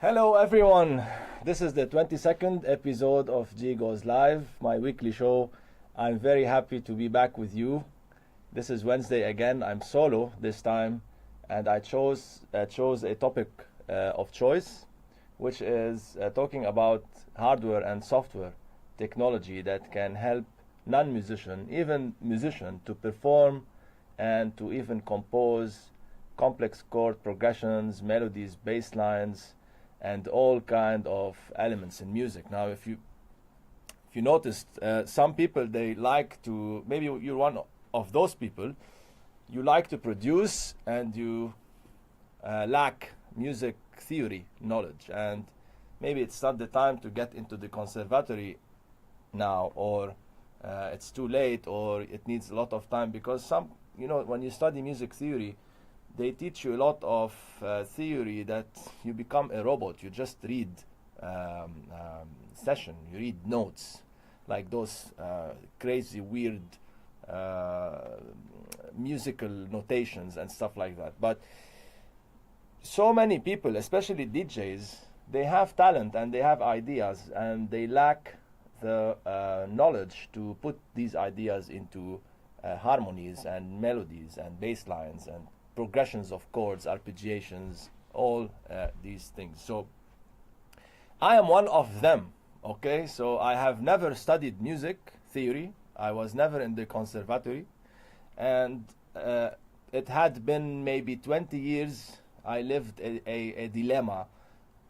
Hello everyone, this is the 22nd episode of G.GOES Live, my weekly show. I'm very happy to be back with you. This is Wednesday again, I'm solo this time, and I chose a topic of choice, which is talking about hardware and software technology that can help non-musician, even musician, to perform and to even compose complex chord progressions, melodies, bass lines, and all kind of elements in music. Now, if you noticed, some people, they like to, maybe you're one of those people, you like to produce and you lack music theory knowledge, and maybe it's not the time to get into the conservatory now, or it's too late, or it needs a lot of time, because when you study music theory, they teach you a lot of theory that you become a robot. You just read session, you read notes, like those crazy, weird musical notations and stuff like that. But so many people, especially DJs, they have talent and they have ideas, and they lack the knowledge to put these ideas into harmonies and melodies and bass lines and progressions of chords, arpeggiations, all these things. So I am one of them, okay? So I have never studied music theory. I was never in the conservatory, and it had been maybe 20 years. I lived a dilemma,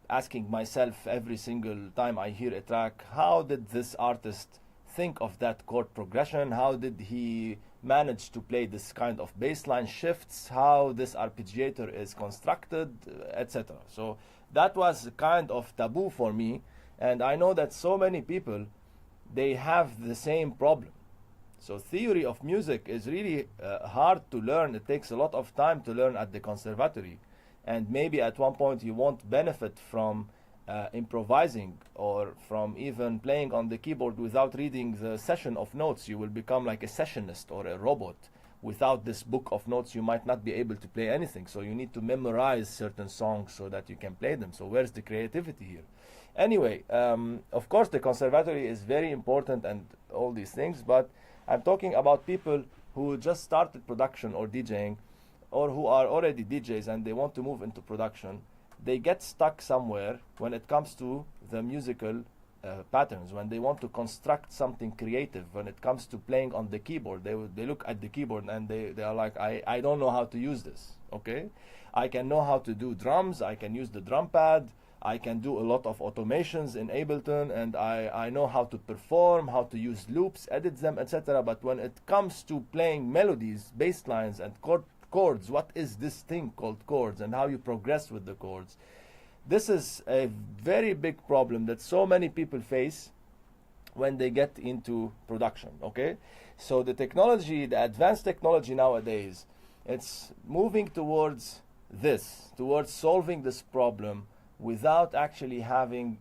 asking myself every single time I hear a track, how did this artist think of that chord progression? How did he manage to play this kind of bassline shifts? How this arpeggiator is constructed, etc. So that was kind of taboo for me, and I know that so many people, they have the same problem. So theory of music is really hard to learn. It takes a lot of time to learn at the conservatory, and maybe at one point you won't benefit from improvising or from even playing on the keyboard without reading the session of notes. You will become like a sessionist or a robot. Without this book of notes, you might not be able to play anything. So you need to memorize certain songs so that you can play them. So where's the creativity here? Anyway, of course the conservatory is very important and all these things, but I'm talking about people who just started production or DJing, or who are already DJs and they want to move into production. They get stuck somewhere when it comes to the musical patterns, when they want to construct something creative. When it comes to playing on the keyboard, they look at the keyboard and they are like, I don't know how to use this, okay? I can know how to do drums, I can use the drum pad, I can do a lot of automations in Ableton, and I know how to perform, how to use loops, edit them, etc. But when it comes to playing melodies, bass lines, and chords, what is this thing called chords, and how you progress with the chords? This is a very big problem that so many people face when they get into production, okay? So the technology, the advanced technology nowadays, it's moving towards this, towards solving this problem without actually having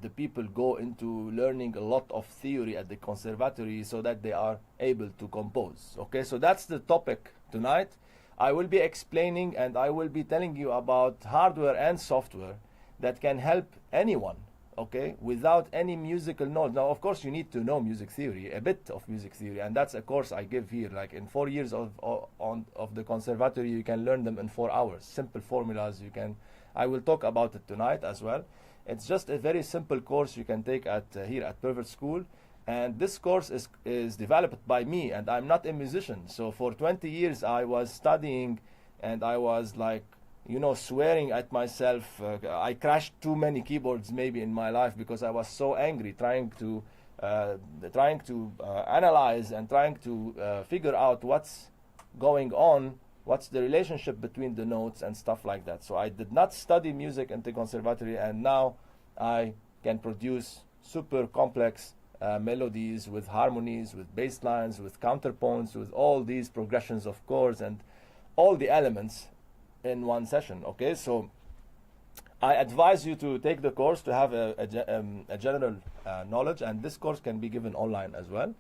the people go into learning a lot of theory at the conservatory so that they are able to compose. Okay, so that's the topic tonight. I will be explaining and I will be telling you about hardware and software that can help anyone, okay, without any musical knowledge. Now, of course, you need to know music theory, a bit of music theory, and that's a course I give here. Like in 4 years of the conservatory, you can learn them in 4 hours. Simple formulas. I will talk about it tonight as well. It's just a very simple course you can take at here at Per-vurt School, and this course is developed by me, and I'm not a musician. So for 20 years I was studying, and I was like, swearing at myself. I crashed too many keyboards maybe in my life because I was so angry trying to analyze and trying to figure out what's going on, what's the relationship between the notes and stuff like that. So I did not study music in the conservatory, and now I can produce super complex melodies with harmonies, with bass lines, with counterpoints, with all these progressions of chords and all the elements in one session. Okay, so I advise you to take the course to have a general knowledge, and this course can be given online as well.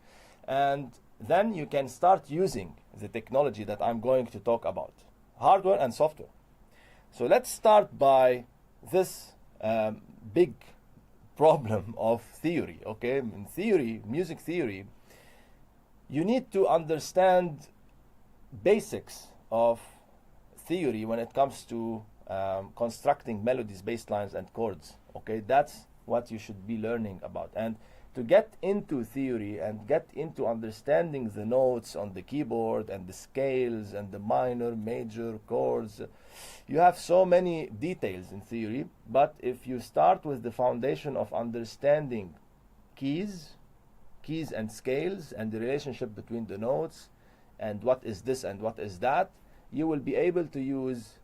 And then you can start using the technology that I'm going to talk about, hardware and software. So let's start by this big problem of theory. Okay, in theory, music theory, you need to understand basics of theory when it comes to constructing melodies, bass lines, and chords. Okay, that's what you should be learning about. And to get into theory and get into understanding the notes on the keyboard and the scales and the minor, major chords, you have so many details in theory. But if you start with the foundation of understanding keys and scales and the relationship between the notes and what is this and what is that, you will be able to use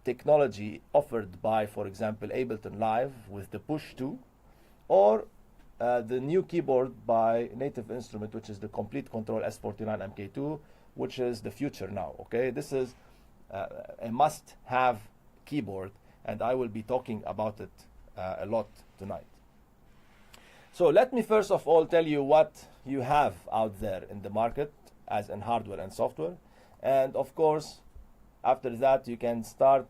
technology offered by, for example, Ableton Live with the Push 2, or the new keyboard by Native Instrument, which is the Complete Control S49 MK2, which is the future now. Okay, this is a must-have keyboard, and I will be talking about it a lot tonight. So let me first of all tell you what you have out there in the market as in hardware and software, and of course after that you can start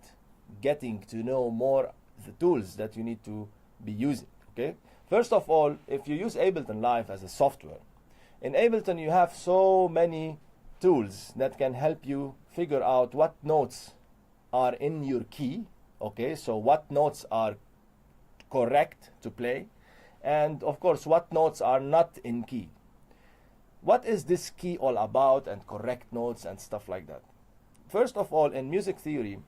getting to know more the tools that you need to be using. Okay, first of all, if you use Ableton Live as a software, in Ableton you have so many tools that can help you figure out what notes are in your key. Okay, so what notes are correct to play, and of course what notes are not in key. What is this key all about, and correct notes and stuff like that. First of all, in music theory,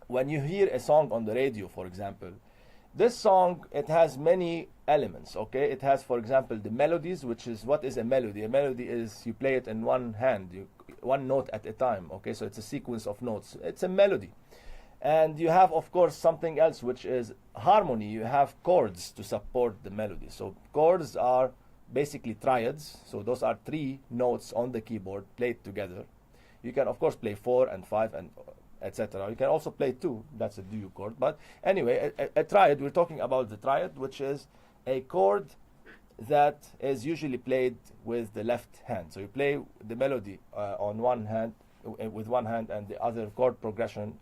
when you hear a song on the radio, for example, this song, it has many elements. Okay, it has, for example, the melodies, which is, what is a melody? A melody is you play it in one hand, one note at a time. Okay, so it's a sequence of notes. It's a melody. And you have, of course, something else, which is harmony. You have chords to support the melody. So chords are basically triads. So those are 3 notes on the keyboard played together. You can, of course, play 4 and 5 and etc. You can also play 2. That's a duo chord. But anyway, a triad, we're talking about the triad, which is a chord that is usually played with the left hand. So you play the melody on one hand, with one hand, and the other chord progression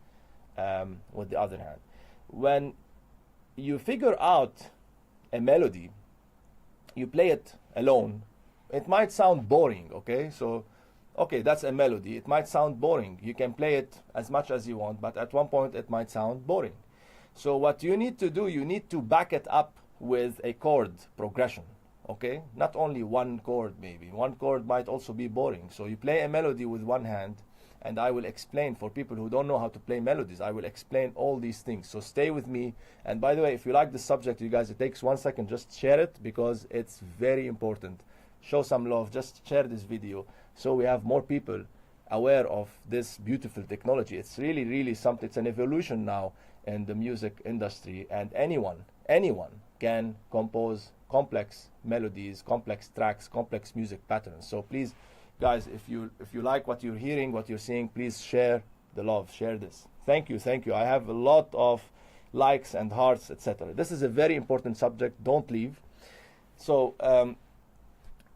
with the other hand. When you figure out a melody, you play it alone. It might sound boring. Okay, so okay, that's a melody. It might sound boring. You can play it as much as you want, but at one point it might sound boring. So what you need to do, you need to back it up with a chord progression. Okay, not only one chord. Maybe one chord might also be boring. So you play a melody with one hand, and I will explain for people who don't know how to play melodies. I will explain all these things. So stay with me. And by the way, if you like this subject, you guys, it takes 1 second. Just share it, because it's very important. Show some love. Just share this video so we have more people aware of this beautiful technology. It's really, really something. It's an evolution now in the music industry, and anyone can compose complex melodies, complex tracks, complex music patterns. So please, guys, if you like what you're hearing, what you're seeing, please share the love, share this. Thank you. I have a lot of likes and hearts, etc. This is a very important subject. Don't leave. So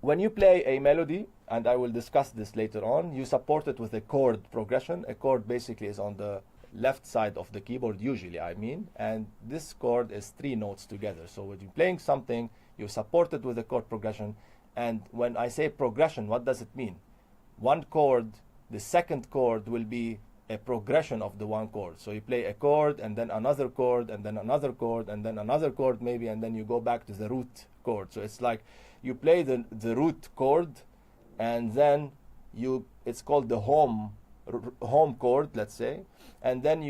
when you play a melody, and I will discuss this later on, you support it with a chord progression. A chord basically is on the left side of the keyboard, usually, I mean, and this chord is 3 notes together. So when you're playing something, you support it with a chord progression. And when I say progression, what does it mean? One chord, the second chord will be a progression of the one chord. So you play a chord, and then another chord, and then another chord, and then another chord maybe, and then you go back to the root chord. So it's like you play the root chord, and then it's called the home chord, let's say, and then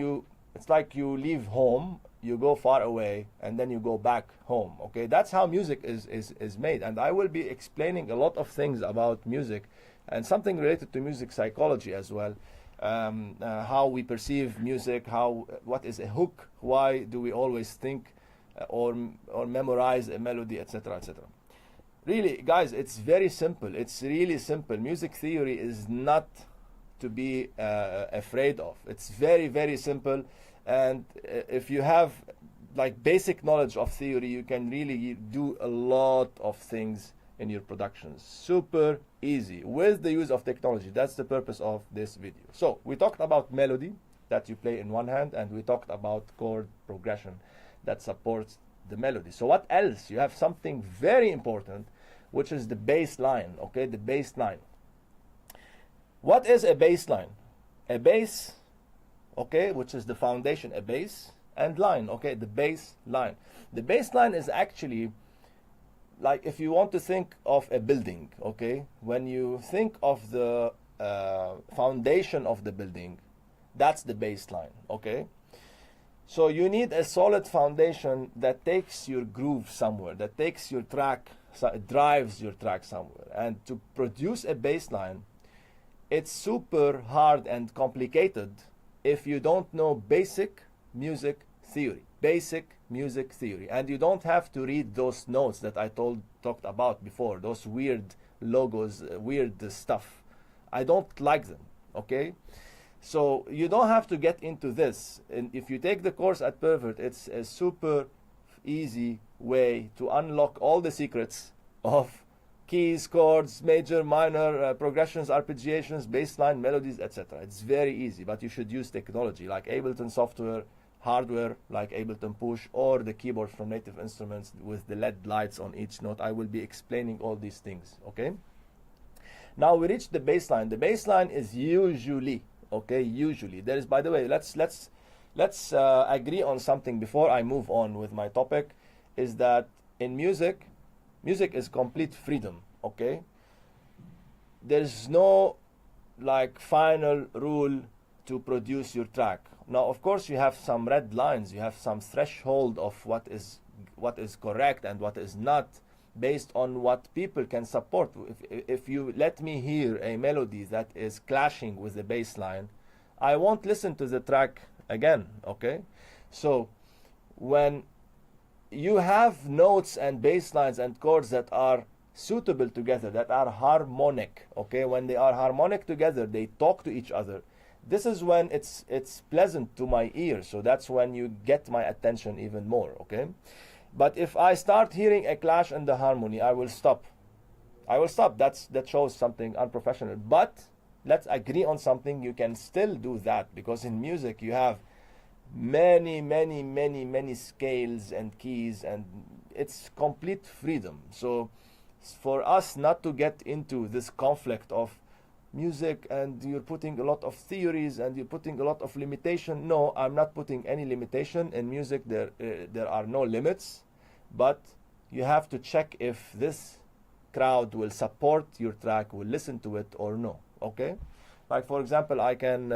it's like you leave home, you go far away, and then you go back home. Okay, that's how music is made. And I will be explaining a lot of things about music, and something related to music psychology as well. How we perceive music, what is a hook, why do we always think or memorize a melody, etc., etc. Really, guys, it's very simple. It's really simple. Music theory is not to be afraid of. It's very, very simple. And if you have like basic knowledge of theory, you can really do a lot of things in your productions. Super easy with the use of technology. That's the purpose of this video. So we talked about melody, that you play in one hand, and we talked about chord progression that supports the melody. So what else? You have something very important, which is the bass line, okay? The bass line. What is a bass line? A bass, okay, which is the foundation, a bass, and line, okay, the bass line. The bass line is actually, like, if you want to think of a building, okay, when you think of the foundation of the building, that's the bass line, okay? So you need a solid foundation that takes your groove somewhere, that takes your track, drives your track somewhere. And to produce a bass line, it's super hard and complicated if you don't know basic music theory. Basic music theory. And you don't have to read those notes that I talked about before, those weird logos, weird stuff. I don't like them, okay? So you don't have to get into this. And if you take the course at Per-vurt, it's a super easy way to unlock all the secrets of keys, chords, major, minor, progressions, arpeggiations, bass line, melodies, etc. It's very easy, but you should use technology like Ableton software, hardware like Ableton Push, or the keyboard from Native Instruments with the LED lights on each note. I will be explaining all these things, okay? Now we reach the bass line. The bass line is usually, okay, usually. There is, by the way, let's agree on something before I move on with my topic, is that in music is complete freedom, okay? There's no like final rule to produce your track. Now, of course, you have some red lines, you have some threshold of what is correct and what is not, based on what people can support. If you let me hear a melody that is clashing with the bass line, I won't listen to the track again, okay? So when you have notes and bass lines and chords that are suitable together, that are harmonic, okay? When they are harmonic together, they talk to each other. This is when it's pleasant to my ear, so that's when you get my attention even more, okay? But if I start hearing a clash in the harmony, I will stop. That shows something unprofessional. But let's agree on something. You can still do that, because in music you have many scales and keys, and it's complete freedom. So for us not to get into this conflict of music and you're putting a lot of theories and you're putting a lot of limitation. No, I'm not putting any limitation. In music there are no limits, but you have to check if this crowd will support your track, will listen to it or no, okay? Like, for example, I can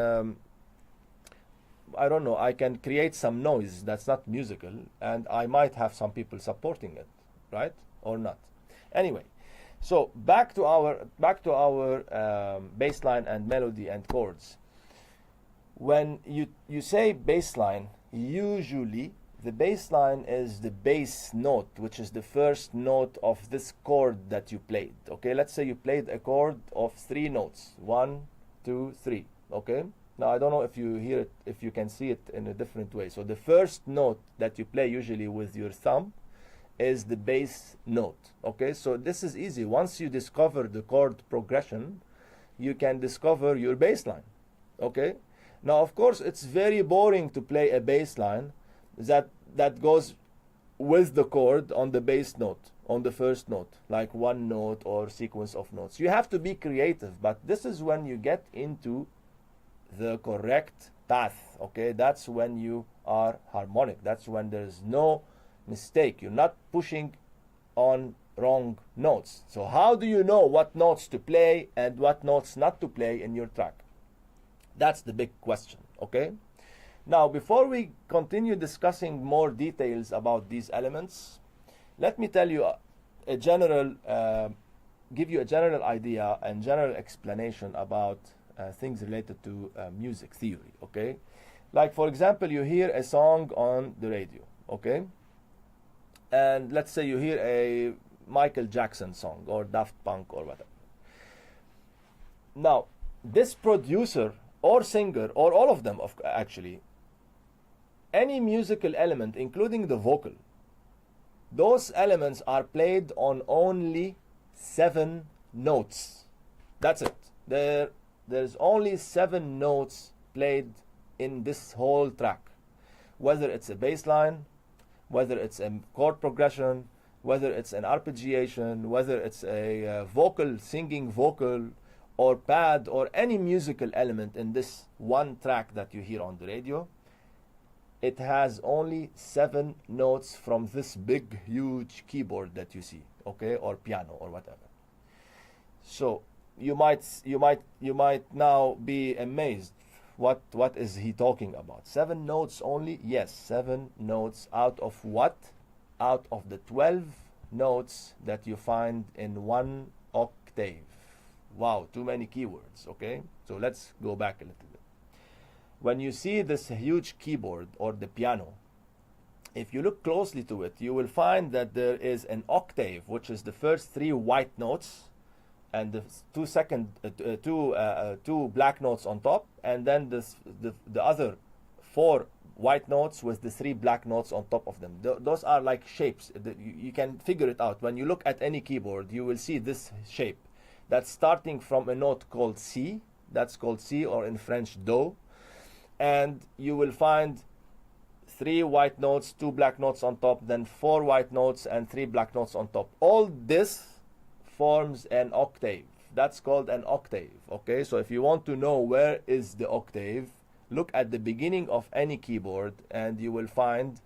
I don't know, I can create some noise that's not musical, and I might have some people supporting it, right? Or not. Anyway, so back to our bass line and melody and chords. When you say bass line, usually the bass line is the bass note, which is the first note of this chord that you played. Okay, let's say you played a chord of 3 notes, 1, 2, 3. Okay. Now I don't know if you hear it, if you can see it in a different way. So the first note that you play usually with your thumb is the bass note. Okay, so this is easy. Once you discover the chord progression, you can discover your bass line. Okay, now of course it's very boring to play a bass line that goes with the chord on the bass note, on the first note, like one note or sequence of notes. You have to be creative, but this is when you get into the correct path. Okay, that's when you are harmonic. That's when there's no mistake. You're not pushing on wrong notes. So how do you know what notes to play and what notes not to play in your track? That's the big question. Okay, now before we continue discussing more details about these elements, let me tell you a general give you a general idea and general explanation about things related to music theory. Okay, like for example, you hear a song on the radio. Okay, and let's say you hear a Michael Jackson song or Daft Punk or whatever. Now this producer or singer, or all of them actually, any musical element including the vocal, those elements are played on only 7 notes. That's it. There's only 7 notes played in this whole track, whether it's a bass line, whether it's a chord progression, whether it's an arpeggiation, whether it's a vocal, singing vocal, or pad, or any musical element in this one track that you hear on the radio. It has only 7 notes from this big, huge keyboard that you see, okay, or piano or whatever. So you might now be amazed. What is he talking about? 7 notes only? Yes, 7 notes out of what? Out of the 12 notes that you find in one octave. Wow, too many keywords, okay? So let's go back a little bit. When you see this huge keyboard or the piano, if you look closely to it, you will find that there is an octave, which is the first 3 white notes, and the two black notes on top, and then the other 4 white notes with the 3 black notes on top of them. Those are like shapes. You can figure it out. When you look at any keyboard, you will see this shape. That's starting from a note called C. That's called C, or in French, Do. And you will find 3 white notes, 2 black notes on top, then 4 white notes and 3 black notes on top. All this forms an octave. That's called an octave, okay? So if you want to know where is the octave, look at the beginning of any keyboard and you will find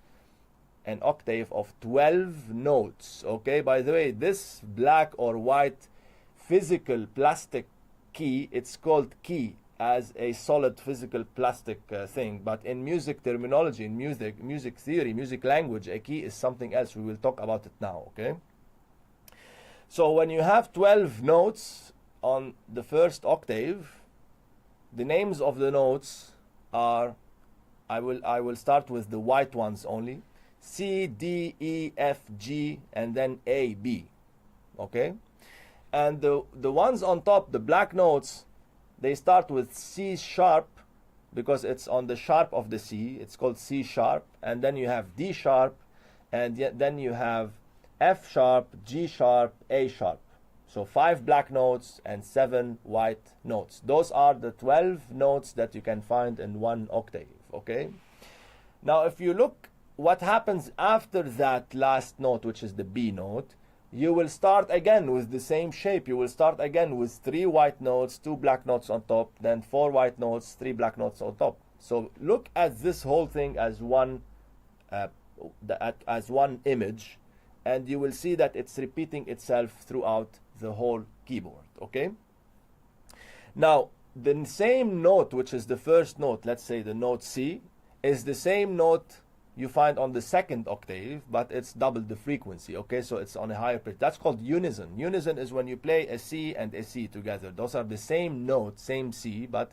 an octave of 12 notes, okay? By the way, this black or white physical plastic key, it's called key as a solid physical plastic thing, but in music terminology, in music theory, music language, a key is something else. We will talk about it now, okay? So when you have 12 notes on the first octave, the names of the notes are, I will start with the white ones only: C, D, E, F, G, and then A, B, okay? And the ones on top, the black notes, they start with C sharp because it's on the sharp of the C. It's called C sharp. And then you have D sharp, and then you have F sharp, G sharp, A sharp. So 5 black notes and 7 white notes. Those are the 12 notes that you can find in one octave, okay? Now if you look what happens after that last note, which is the B note, you will start again with the same shape. You will start again with 3 white notes, 2 black notes on top, then 4 white notes, 3 black notes on top. So look at this whole thing as one image, and you will see that it's repeating itself throughout the whole keyboard, okay? Now, the same note, which is the first note, let's say the note C, is the same note you find on the second octave, but it's double the frequency, okay? So it's on a higher pitch. That's called unison. Unison is when you play a C and a C together. Those are the same note, same C, but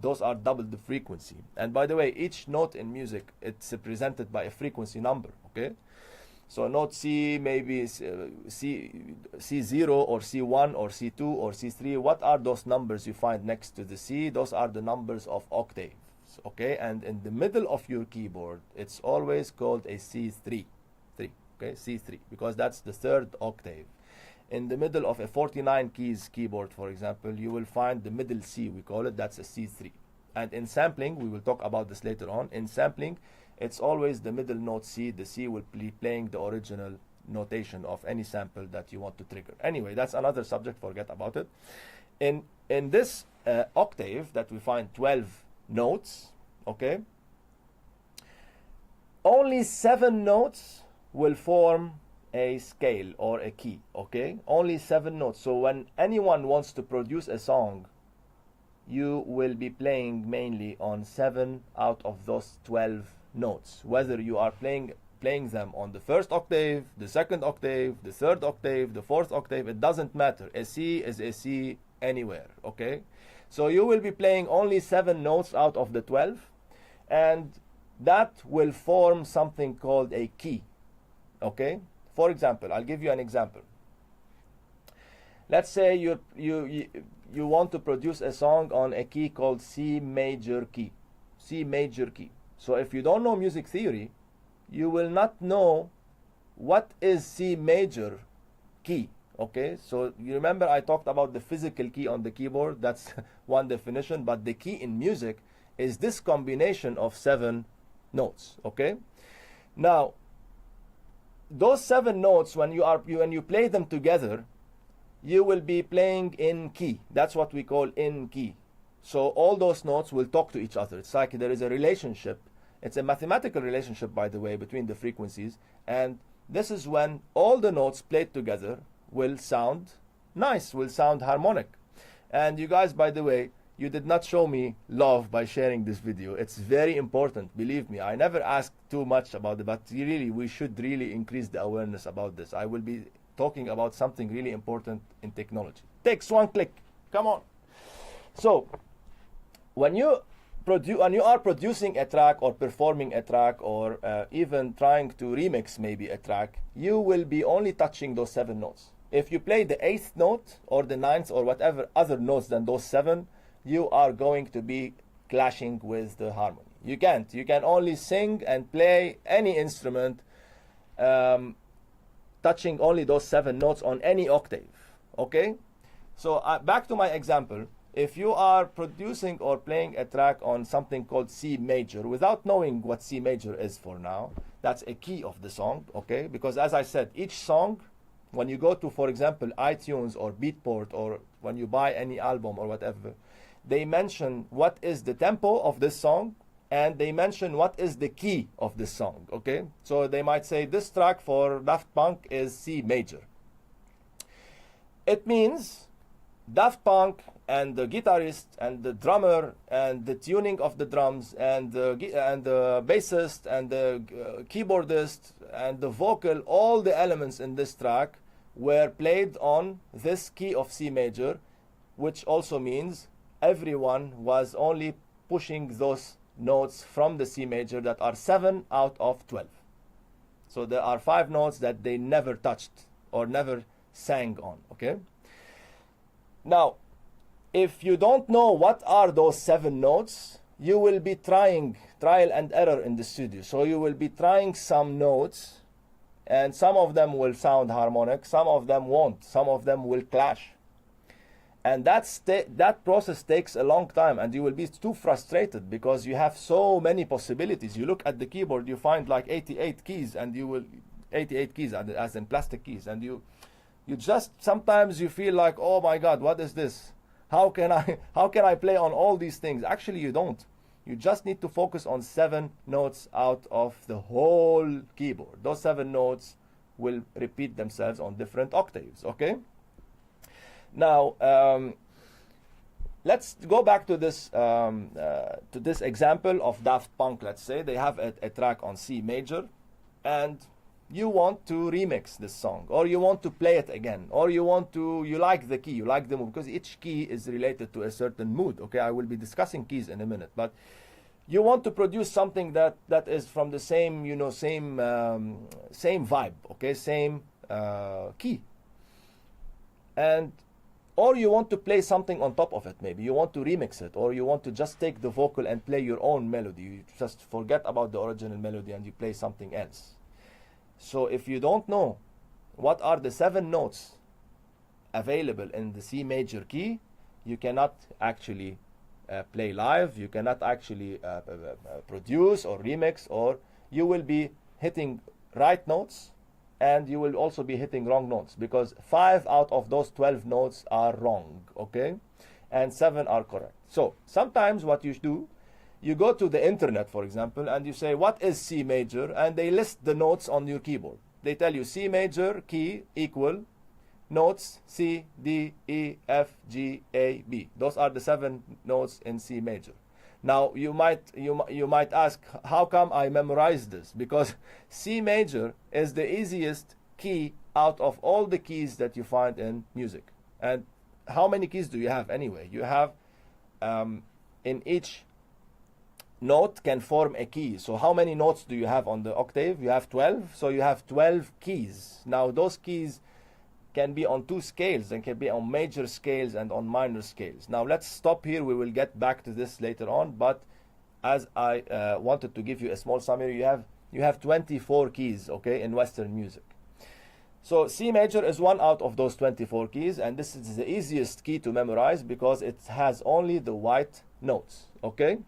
those are double the frequency. And by the way, each note in music, it's represented by a frequency number, okay? So note C, maybe C0 or C1 or C2 or C3. What are those numbers you find next to the C? Those are the numbers of octave. Okay, and in the middle of your keyboard, it's always called a C3, okay, C3, because that's the 3rd octave. In the middle of a 49 keys keyboard, for example, you will find the middle C, we call it, that's a C3. And in sampling, we will talk about this later on, in sampling, it's always the middle note C. The C will be playing the original notation of any sample that you want to trigger. Anyway, that's another subject, forget about it. In this octave that we find 12 notes, okay, only 7 notes will form a scale or a key, okay? Only 7 notes. So when anyone wants to produce a song, you will be playing mainly on 7 out of those 12 notes, whether you are playing them on the 1st octave, the 2nd octave, the 3rd octave, the 4th octave. It doesn't matter. A C is a C anywhere, okay? So you will be playing only 7 notes out of the 12, and that will form something called a key, okay? For example, I'll give you an example. Let's say you want to produce a song on a key called C major key. C major key. So if you don't know music theory, you will not know what is C major key. Okay, so you remember I talked about the physical key on the keyboard. That's one definition, but the key in music is this combination of 7 notes, okay? Now, those 7 notes, when you play them together, you will be playing in key. That's what we call in key. So all those notes will talk to each other. It's like there is a relationship. It's a mathematical relationship, by the way, between the frequencies. And this is when all the notes played together will sound nice, will sound harmonic. And you guys, by the way, you did not show me love by sharing this video. It's very important, believe me. I never ask too much about it, but really, we should really increase the awareness about this. I will be talking about something really important in technology. Takes 1 click. Come on. So, when you are producing a track or performing a track or even trying to remix maybe a track, you will be only touching those 7 notes. If you play the 8th note or the 9th or whatever other notes than those 7, you are going to be clashing with the harmony. You can't. You can only sing and play any instrument touching only those 7 notes on any octave, okay? So back to my example. If you are producing or playing a track on something called C major, without knowing what C major is for now, that's a key of the song, okay? Because as I said, each song, when you go to, for example, iTunes or Beatport, or when you buy any album or whatever, they mention what is the tempo of this song, and they mention what is the key of this song, okay? So they might say this track for Daft Punk is C major. It means Daft Punk and the guitarist and the drummer and the tuning of the drums and the bassist and the keyboardist and the vocal, all the elements in this track were played on this key of C major, which also means everyone was only pushing those notes from the C major that are 7 out of 12. So there are 5 notes that they never touched or never sang on, okay? Now, if you don't know what are those 7 notes, you will be trying trial and error in the studio. So you will be trying some notes, and some of them will sound harmonic, some of them won't, some of them will clash. And that process takes a long time, and you will be too frustrated because you have so many possibilities. You look at the keyboard, you find like 88 keys, and 88 keys as in plastic keys, and you just, sometimes you feel like, oh my God, what is this? How can I play on all these things? Actually, you don't. You just need to focus on 7 notes out of the whole keyboard. Those 7 notes will repeat themselves on different octaves, okay? Now, let's go back to this example of Daft Punk. Let's say they have a track on C major, and you want to remix this song, or you want to play it again, or you like the key, you like the mood, because each key is related to a certain mood, okay? I will be discussing keys in a minute, but you want to produce something that is from the same, same vibe, okay? Same key. Or you want to play something on top of it, maybe. You want to remix it, or you want to just take the vocal and play your own melody. You just forget about the original melody and you play something else. So if you don't know what are the 7 notes available in the C major key, you cannot actually play live, you cannot actually produce or remix, or you will be hitting right notes and you will also be hitting wrong notes, because 5 out of those 12 notes are wrong, okay? And 7 are correct. So sometimes what you do, you go to the internet, for example, and you say, what is C major? And they list the notes on your keyboard. They tell you C major key equal notes C, D, E, F, G, A, B. Those are the 7 notes in C major. Now, you might ask, how come I memorized this? Because C major is the easiest key out of all the keys that you find in music. And how many keys do you have anyway? You have, in each note can form a key. So how many notes do you have on the octave? You have 12. So you have 12 keys. Now those keys can be on 2 scales, and can be on major scales and on minor scales. Now let's stop here. We will get back to this later on. But as I wanted to give you a small summary, you have 24 keys, okay, in Western music. So C major is 1 out of those 24 keys, and this is the easiest key to memorize because it has only the white notes, okay?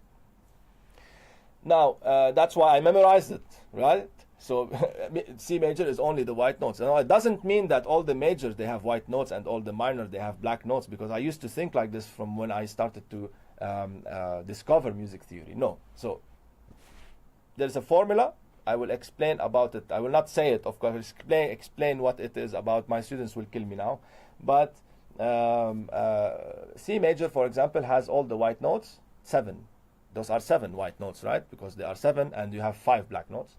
Now, that's why I memorized it, right? So C major is only the white notes. Now, it doesn't mean that all the majors, they have white notes and all the minor, they have black notes, because I used to think like this from when I started to discover music theory. No. So there's a formula. I will explain about it. I will not say it, of course. Explain what it is about. My students will kill me now. But C major, for example, has all the white notes, 7. Those are 7 white notes, right? Because they are 7 and you have 5 black notes.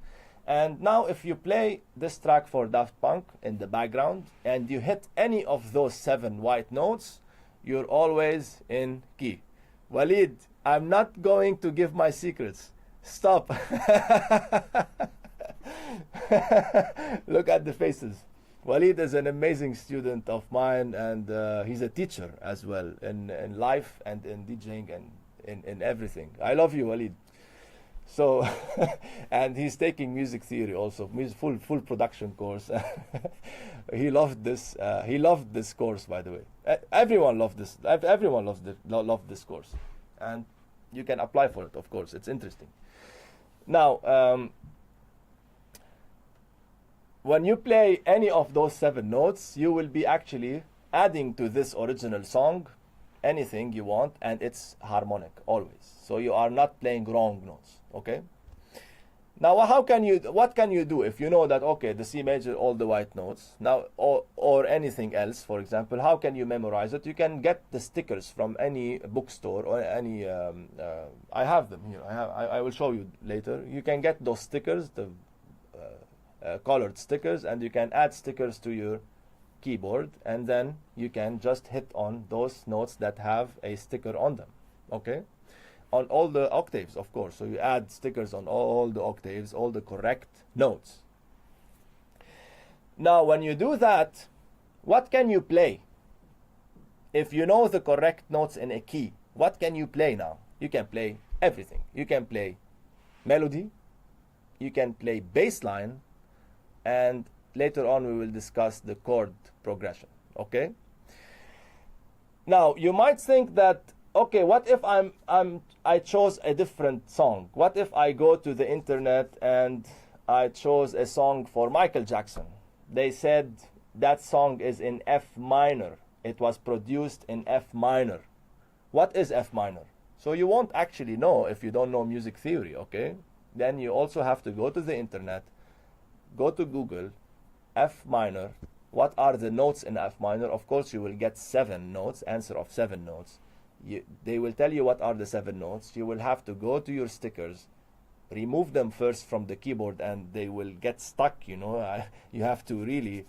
And now if you play this track for Daft Punk in the background and you hit any of those 7 white notes, you're always in key. Walid, I'm not going to give my secrets. Stop. Look at the faces. Walid is an amazing student of mine, and he's a teacher as well in life and in DJing and in everything. I love you, Walid. So, and he's taking music theory also, full production course. He loved this. He loved this course, by the way. Everyone loved this. Everyone loved this course, and you can apply for it. Of course, it's interesting. Now, when you play any of those 7 notes, you will be actually adding to this original song anything you want, and it's harmonic always. So you are not playing wrong notes, okay? Now, what can you do if you know that, okay, the C major, all the white notes, now, or anything else, for example, how can you memorize it? You can get the stickers from any bookstore or any, I have them here, I will show you later. You can get those stickers, the colored stickers, and you can add stickers to your keyboard, and then you can just hit on those notes that have a sticker on them, okay? On all the octaves, of course. So you add stickers on all the octaves, all the correct notes. Now, when you do that, what can you play? If you know the correct notes in a key, what can you play now? You can play everything. You can play melody, you can play bass line, and later on we will discuss the chord progression, okay? Now, you might think that, okay, what if I chose a different song? What if I go to the internet and I chose a song for Michael Jackson? They said that song is in F minor. It was produced in F minor. What is F minor? So you won't actually know if you don't know music theory, okay? Then you also have to go to the internet, go to Google, F minor. What are the notes in F minor? Of course, you will get 7 notes, answer of 7 notes. They will tell you what are the 7 notes. You will have to go to your stickers, remove them first from the keyboard, and they will get stuck, you know. You have to really,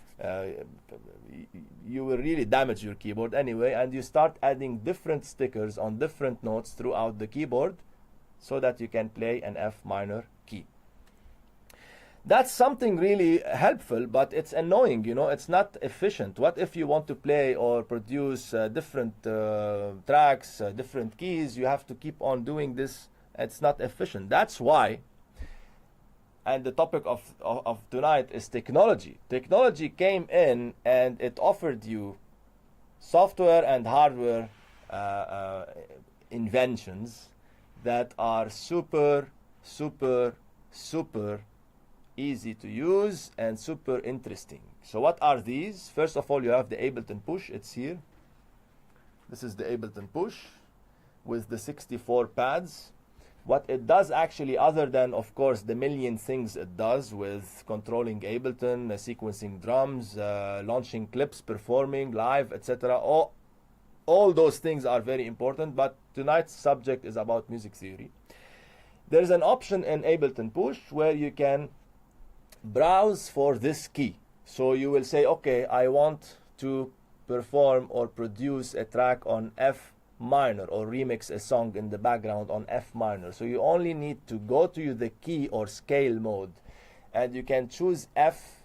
you will really damage your keyboard anyway, and you start adding different stickers on different notes throughout the keyboard so that you can play an F minor key. That's something really helpful, but it's annoying, you know, it's not efficient. What if you want to play or produce different tracks, different keys? You have to keep on doing this. It's not efficient. That's why, and the topic of tonight is technology. Technology came in and it offered you software and hardware inventions that are super easy to use and super interesting. So what are these? First of all, you have the Ableton Push. It's here. This is the Ableton Push with the 64 pads. What it does actually, other than of course the million things it does with controlling Ableton, sequencing drums, launching clips, performing live, etc., all those things are very important, but tonight's subject is about music theory. There's an option in Ableton Push where you can browse for this key. So you will say, okay, I want to perform or produce a track on F minor or remix a song in the background on F minor. So you only need to go to the key or scale mode, and you can choose F,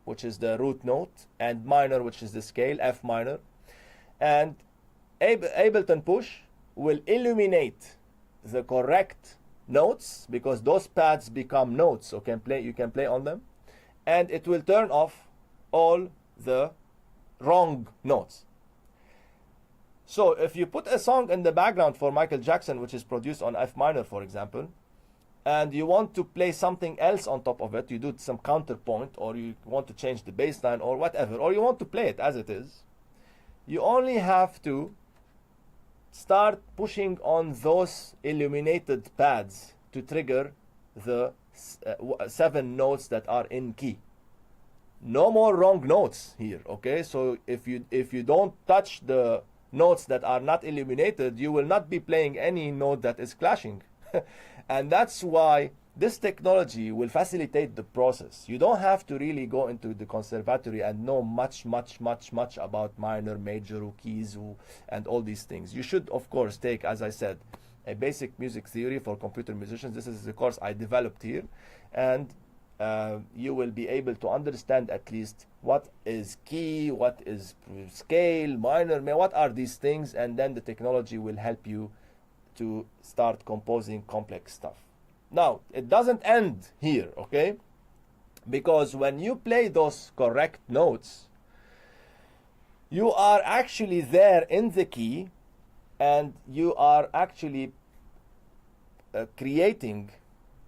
which is the root note, and minor, which is the scale, F minor. And Ableton Push will illuminate the correct notes, because those pads become notes, so you can play on them, and it will turn off all the wrong notes. So if you put a song in the background for Michael Jackson, which is produced on F minor, for example, and you want to play something else on top of it, you do some counterpoint, or you want to change the bass line or whatever, or you want to play it as it is, you only have to start pushing on those illuminated pads to trigger the 7 notes that are in key. No more wrong notes here, okay? So if you don't touch the notes that are not illuminated, you will not be playing any note that is clashing. And that's why this technology will facilitate the process. You don't have to really go into the conservatory and know much about minor, major keys and all these things. You should, of course, take, as I said, a basic music theory for computer musicians. This is the course I developed here, and you will be able to understand at least what is key, what is scale, minor, what are these things, and then the technology will help you to start composing complex stuff. Now, it doesn't end here, okay? Because when you play those correct notes, you are actually there in the key, and you are actually creating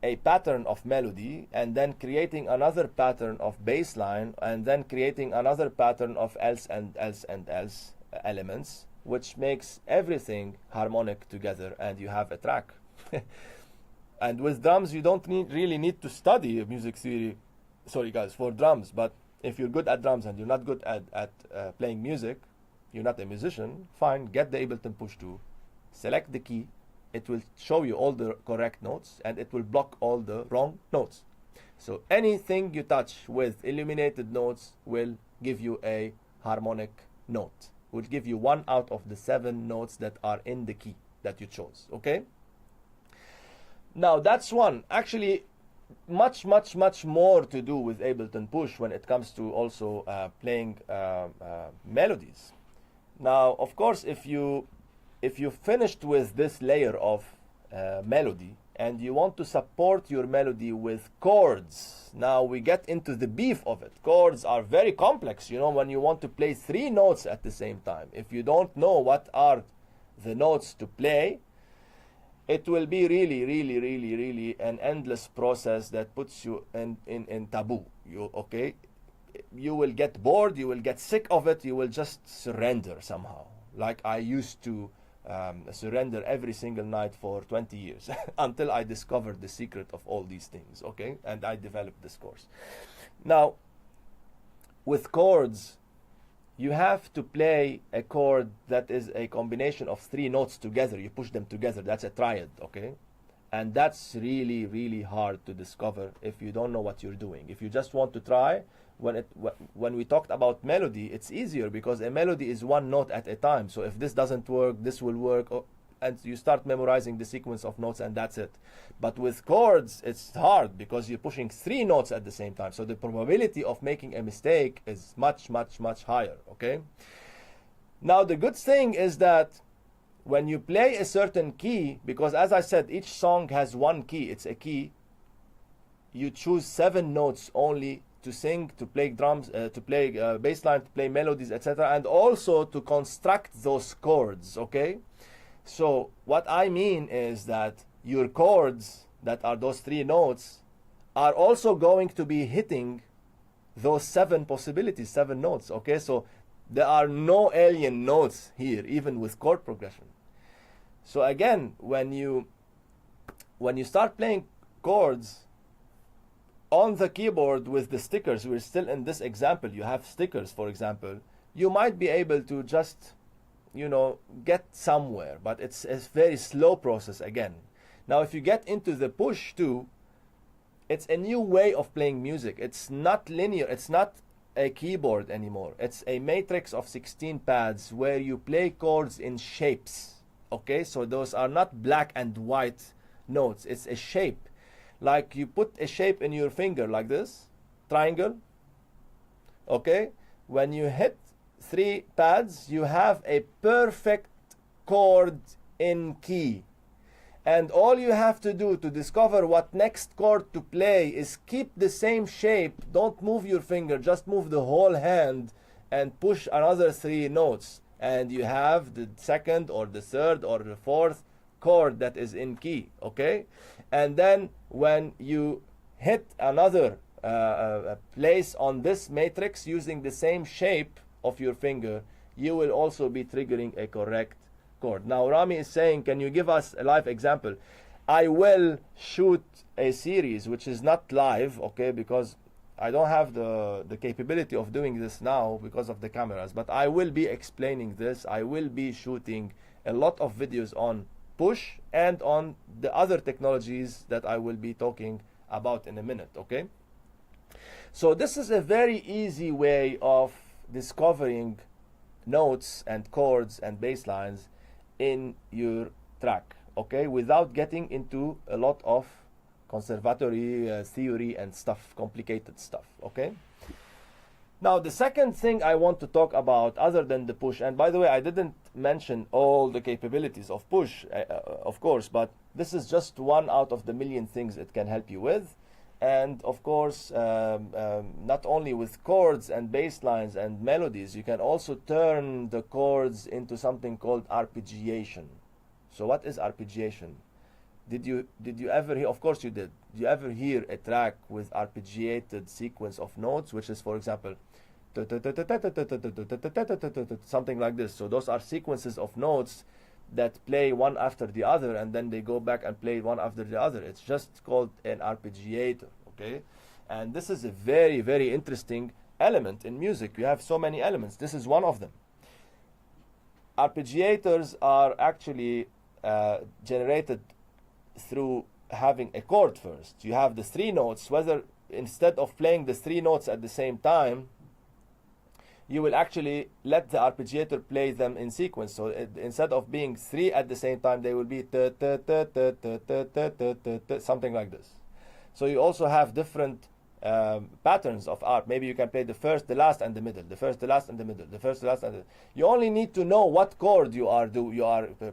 a pattern of melody, and then creating another pattern of bass line, and then creating another pattern of else and else and else elements, which makes everything harmonic together, and you have a track. And with drums, you don't really need to study music theory, sorry guys, for drums. But if you're good at drums and you're not good at playing music, you're not a musician, fine, get the Ableton Push 2, select the key, it will show you all the correct notes, and it will block all the wrong notes. So anything you touch with illuminated notes will give you a harmonic note, will give you 1 out of the 7 notes that are in the key that you chose, okay? Now that's one. Actually, much more to do with Ableton Push when it comes to also playing melodies. Now, of course, if you finished with this layer of melody and you want to support your melody with chords, now we get into the beef of it. Chords are very complex, you know, when you want to play 3 notes at the same time. If you don't know what are the notes to play, it will be really an endless process that puts you in taboo. You will get bored, you will get sick of it, you will just surrender somehow. Like I used to surrender every single night for 20 years until I discovered the secret of all these things, okay? And I developed this course. Now, with chords, you have to play a chord that is a combination of 3 notes together. You push them together. That's a triad, okay? And that's really hard to discover if you don't know what you're doing. If you just want to try, when we talked about melody, it's easier because a melody is 1 note at a time. So if this doesn't work, this will work, and you start memorizing the sequence of notes, and that's it. But with chords, it's hard because you're pushing 3 notes at the same time. So the probability of making a mistake is much higher, okay? Now, the good thing is that when you play a certain key, because as I said, each song has 1 key, it's a key, you choose 7 notes only to sing, to play drums, to play bass line, to play melodies, etc., and also to construct those chords, okay? So what I mean is that your chords, that are those 3 notes, are also going to be hitting those 7 possibilities, 7 notes, okay? So there are no alien notes here, even with chord progression. So again, when you start playing chords on the keyboard with the stickers, we're still in this example, you have stickers, for example, you might be able to just, you know, get somewhere, but it's a very slow process again. Now, if you get into the push too, it's a new way of playing music. It's not linear, it's not a keyboard anymore. It's a matrix of 16 pads where you play chords in shapes, okay? So those are not black and white notes, it's a shape. Like you put a shape in your finger like this, triangle, okay? When you hit 3 pads, you have a perfect chord in key. And all you have to do to discover what next chord to play is keep the same shape. Don't move your finger, just move the whole hand and push another 3 notes. And you have the second or the third or the fourth chord that is in key, okay? And then when you hit another place on this matrix using the same shape of your finger, you will also be triggering a correct chord. Now Rami is saying, can you give us a live example? I will shoot a series which is not live, okay, because I don't have the capability of doing this now because of the cameras, but I will be explaining this. I will be shooting a lot of videos on push and on the other technologies that I will be talking about in a minute, okay? So this is a very easy way of discovering notes and chords and bass lines in your track, okay, without getting into a lot of conservatory theory and stuff, complicated stuff, okay? Now the second thing I want to talk about, other than the push, and by the way I didn't mention all the capabilities of push, of course, but this is just one out of the million things it can help you with. And of course, not only with chords and bass lines and melodies, you can also turn the chords into something called arpeggiation. So what is arpeggiation? Did you ever hear? Of course you did. Did you ever hear a track with arpeggiated sequence of notes, which is, for example, something like this? So those are sequences of notes that play one after the other, and then they go back and play one after the other. It's just called an arpeggiator, okay? And this is a very, very interesting element in music. You have so many elements. This is one of them. Arpeggiators are actually generated through having a chord first. You have the three notes, whether instead of playing the three notes at the same time, you will actually let the arpeggiator play them in sequence. So instead of being three at the same time, they will be something like this. So you also have different patterns of arp. Maybe you can play the first, the last, and the middle. The first, the last, and the middle. The first, the last, and the... You only need to know what chord you are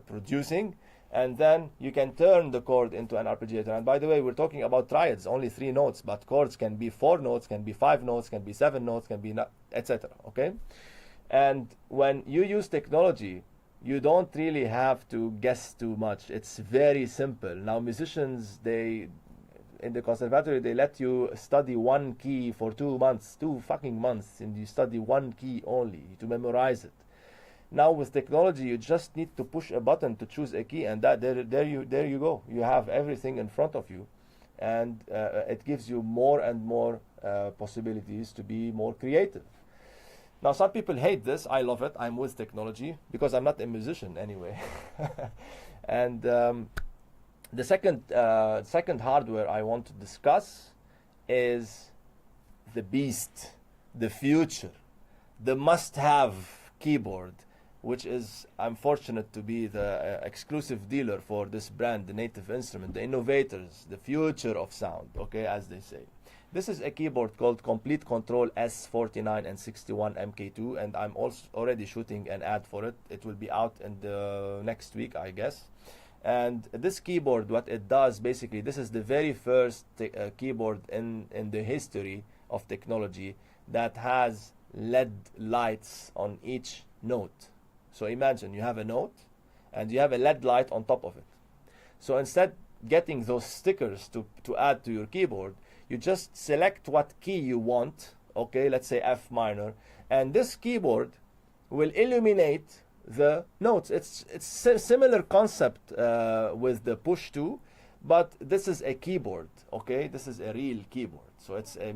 producing, and then you can turn the chord into an arpeggiator. And by the way, we're talking about triads, only 3 notes, but chords can be 4 notes, can be 5 notes, can be 7 notes, can be etc. Okay? And when you use technology, you don't really have to guess too much. It's very simple. Now musicians, in the conservatory, they let you study one key for 2 months, 2 fucking months, and you study one key only to memorize it. Now with technology, you just need to push a button to choose a key, and there you go. You have everything in front of you, and it gives you more and more possibilities to be more creative. Now some people hate this. I love it. I'm with technology because I'm not a musician anyway. And the second hardware I want to discuss is the beast, the future, the must-have keyboard, which is, I'm fortunate to be the exclusive dealer for this brand, the Native Instrument, the innovators, the future of sound, okay, as they say. This is a keyboard called Complete Control S49 and 61 MK2, and I'm also already shooting an ad for it. It will be out in the next week, I guess. And this keyboard, what it does, basically, this is the very first keyboard in the history of technology that has LED lights on each note. So imagine you have a note and you have a LED light on top of it. So instead getting those stickers to add to your keyboard, you just select what key you want, okay, let's say F minor, and this keyboard will illuminate the notes. It's a similar concept with the push too, but this is a keyboard, okay? This is a real keyboard. So it's a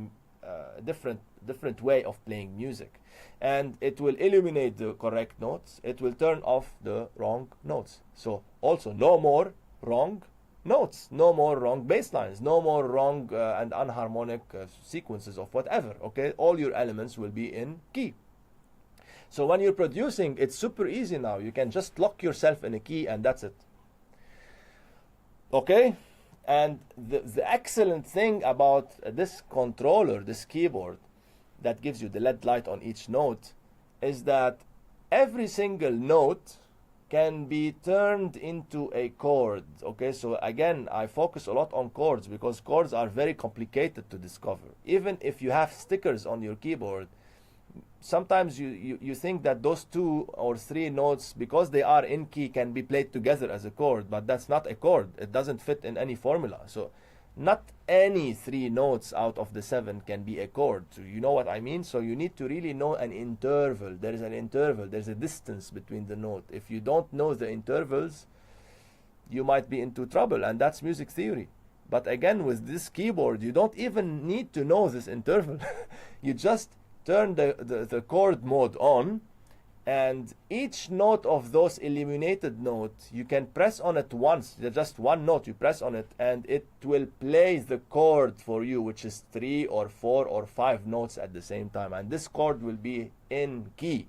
different way of playing music. And it will illuminate the correct notes. It will turn off the wrong notes. So also no more wrong notes, no more wrong bass lines, no more wrong and unharmonic sequences of whatever, okay? All your elements will be in key. So when you're producing, it's super easy now. You can just lock yourself in a key and that's it. Okay? And the excellent thing about this controller, this keyboard, that gives you the LED light on each note, is that every single note can be turned into a chord. Okay, so again, I focus a lot on chords because chords are very complicated to discover. Even if you have stickers on your keyboard, sometimes you think that those 2 or 3 notes, because they are in key, can be played together as a chord, but that's not a chord. It doesn't fit in any formula. So not any 3 notes out of the 7 can be a chord. So you know what I mean? So you need to really know an interval. There is an interval. There's a distance between the note. If you don't know the intervals, you might be into trouble, and that's music theory. But again, with this keyboard, you don't even need to know this interval. You just turn the chord mode on, and each note of those illuminated notes, you can press on it once. Just one note, you press on it, and it will play the chord for you, which is 3 or 4 or 5 notes at the same time. And this chord will be in key.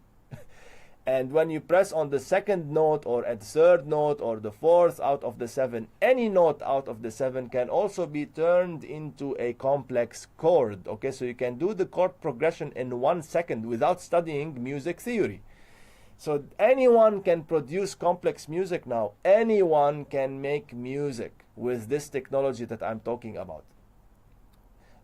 And when you press on the 2nd note or a 3rd note or the 4th out of the 7, any note out of the 7 can also be turned into a complex chord. Okay, so you can do the chord progression in 1 second without studying music theory. So anyone can produce complex music now. Anyone can make music with this technology that I'm talking about.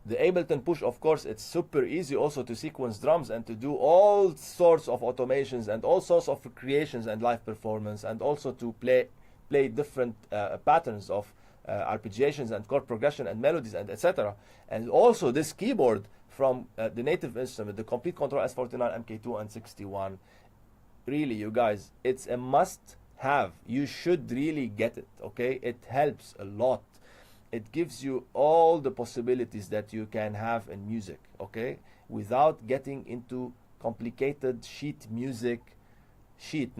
The Ableton Push, of course, it's super easy also to sequence drums and to do all sorts of automations and all sorts of creations and live performance, and also to play different patterns of arpeggiations and chord progression and melodies and etc. And also this keyboard from the native instrument, the Complete Control S49, MK2 and 61. Really, you guys, it's a must-have. You should really get it, okay? It helps a lot. It gives you all the possibilities that you can have in music, okay? Without getting into complicated sheet music, sheet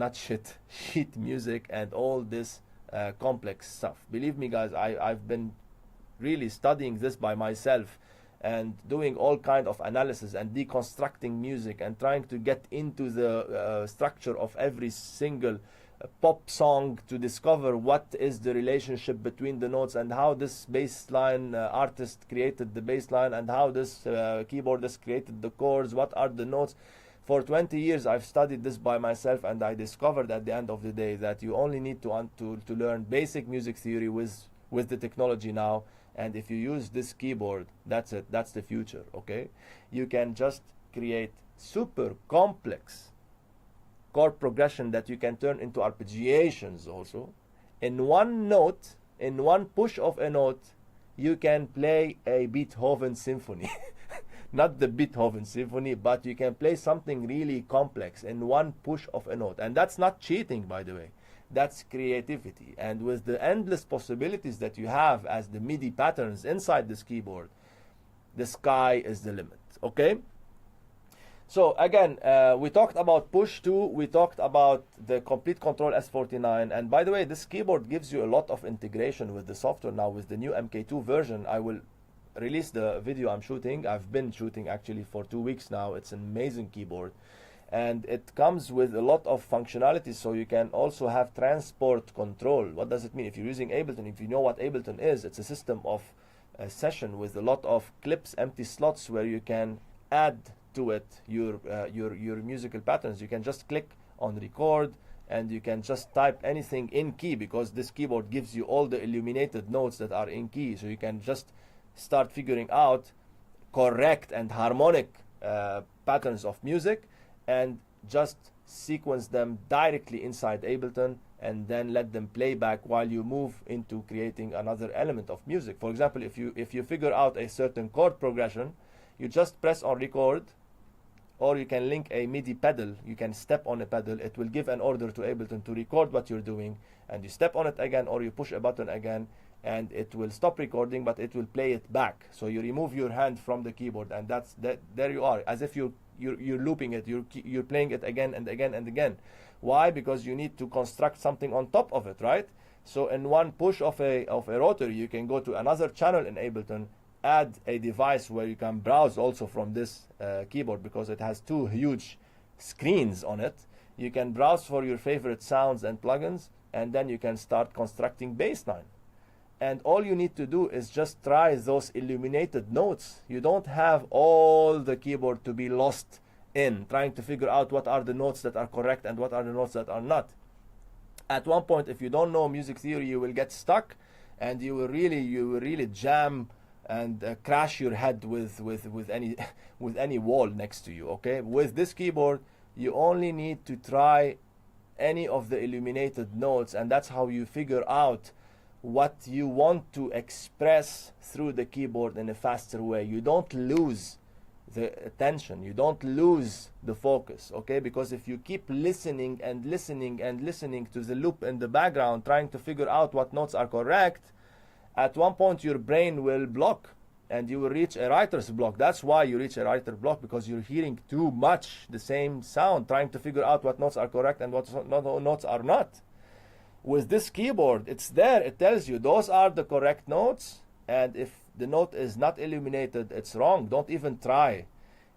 music and all this complex stuff. Believe me, guys, I've been really studying this by myself and doing all kind of analysis and deconstructing music and trying to get into the structure of every single pop song to discover what is the relationship between the notes and how this bass line artist created the bass line and how this keyboardist created the chords, what are the notes. For 20 years I've studied this by myself, and I discovered at the end of the day that you only need to learn basic music theory with the technology now. And if you use this keyboard, that's it, that's the future, okay? You can just create super complex chord progression that you can turn into arpeggiations also. In one note, in one push of a note, you can play a Beethoven symphony. Not the Beethoven symphony, but you can play something really complex in one push of a note. And that's not cheating, by the way. That's creativity. And with the endless possibilities that you have as the MIDI patterns inside this keyboard, the sky is the limit, okay? So again, we talked about Push 2, we talked about the Complete Control S49, and by the way, this keyboard gives you a lot of integration with the software now. With the new MK2 version, I will release the video I'm shooting. I've been shooting actually for 2 weeks now. It's an amazing keyboard, and it comes with a lot of functionalities, so you can also have transport control. What does it mean? If you're using Ableton, if you know what Ableton is, it's a system of a session with a lot of clips, empty slots, where you can add to it your musical patterns. You can just click on record and you can just type anything in key, because this keyboard gives you all the illuminated notes that are in key, so you can just start figuring out correct and harmonic patterns of music and just sequence them directly inside Ableton, and then let them play back while you move into creating another element of music. For example, if you figure out a certain chord progression, you just press on record, or you can link a MIDI pedal. You can step on a pedal. It will give an order to Ableton to record what you're doing, and you step on it again, or you push a button again, and it will stop recording, but it will play it back. So you remove your hand from the keyboard, and there you are, as if you're looping it. You're playing it again and again and again. Why? Because you need to construct something on top of it, right? So in one push of a rotary, you can go to another channel in Ableton, add a device where you can browse also from this keyboard, because it has 2 huge screens on it. You can browse for your favorite sounds and plugins, and then you can start constructing bassline. And all you need to do is just try those illuminated notes. You don't have all the keyboard to be lost in trying to figure out what are the notes that are correct and what are the notes that are not. At one point, if you don't know music theory, you will get stuck, and you will really jam crash your head with any with any wall next to you. Okay, with this keyboard you only need to try any of the illuminated notes, and that's how you figure out what you want to express through the keyboard in a faster way. You don't lose the attention, you don't lose the focus, okay? Because if you keep listening and listening and listening to the loop in the background, trying to figure out what notes are correct, at one point your brain will block and you will reach a writer's block. That's why you reach a writer's block, because you're hearing too much the same sound, trying to figure out what notes are correct and what notes are not. With this keyboard, it's there, it tells you those are the correct notes, and if the note is not illuminated, it's wrong. Don't even try.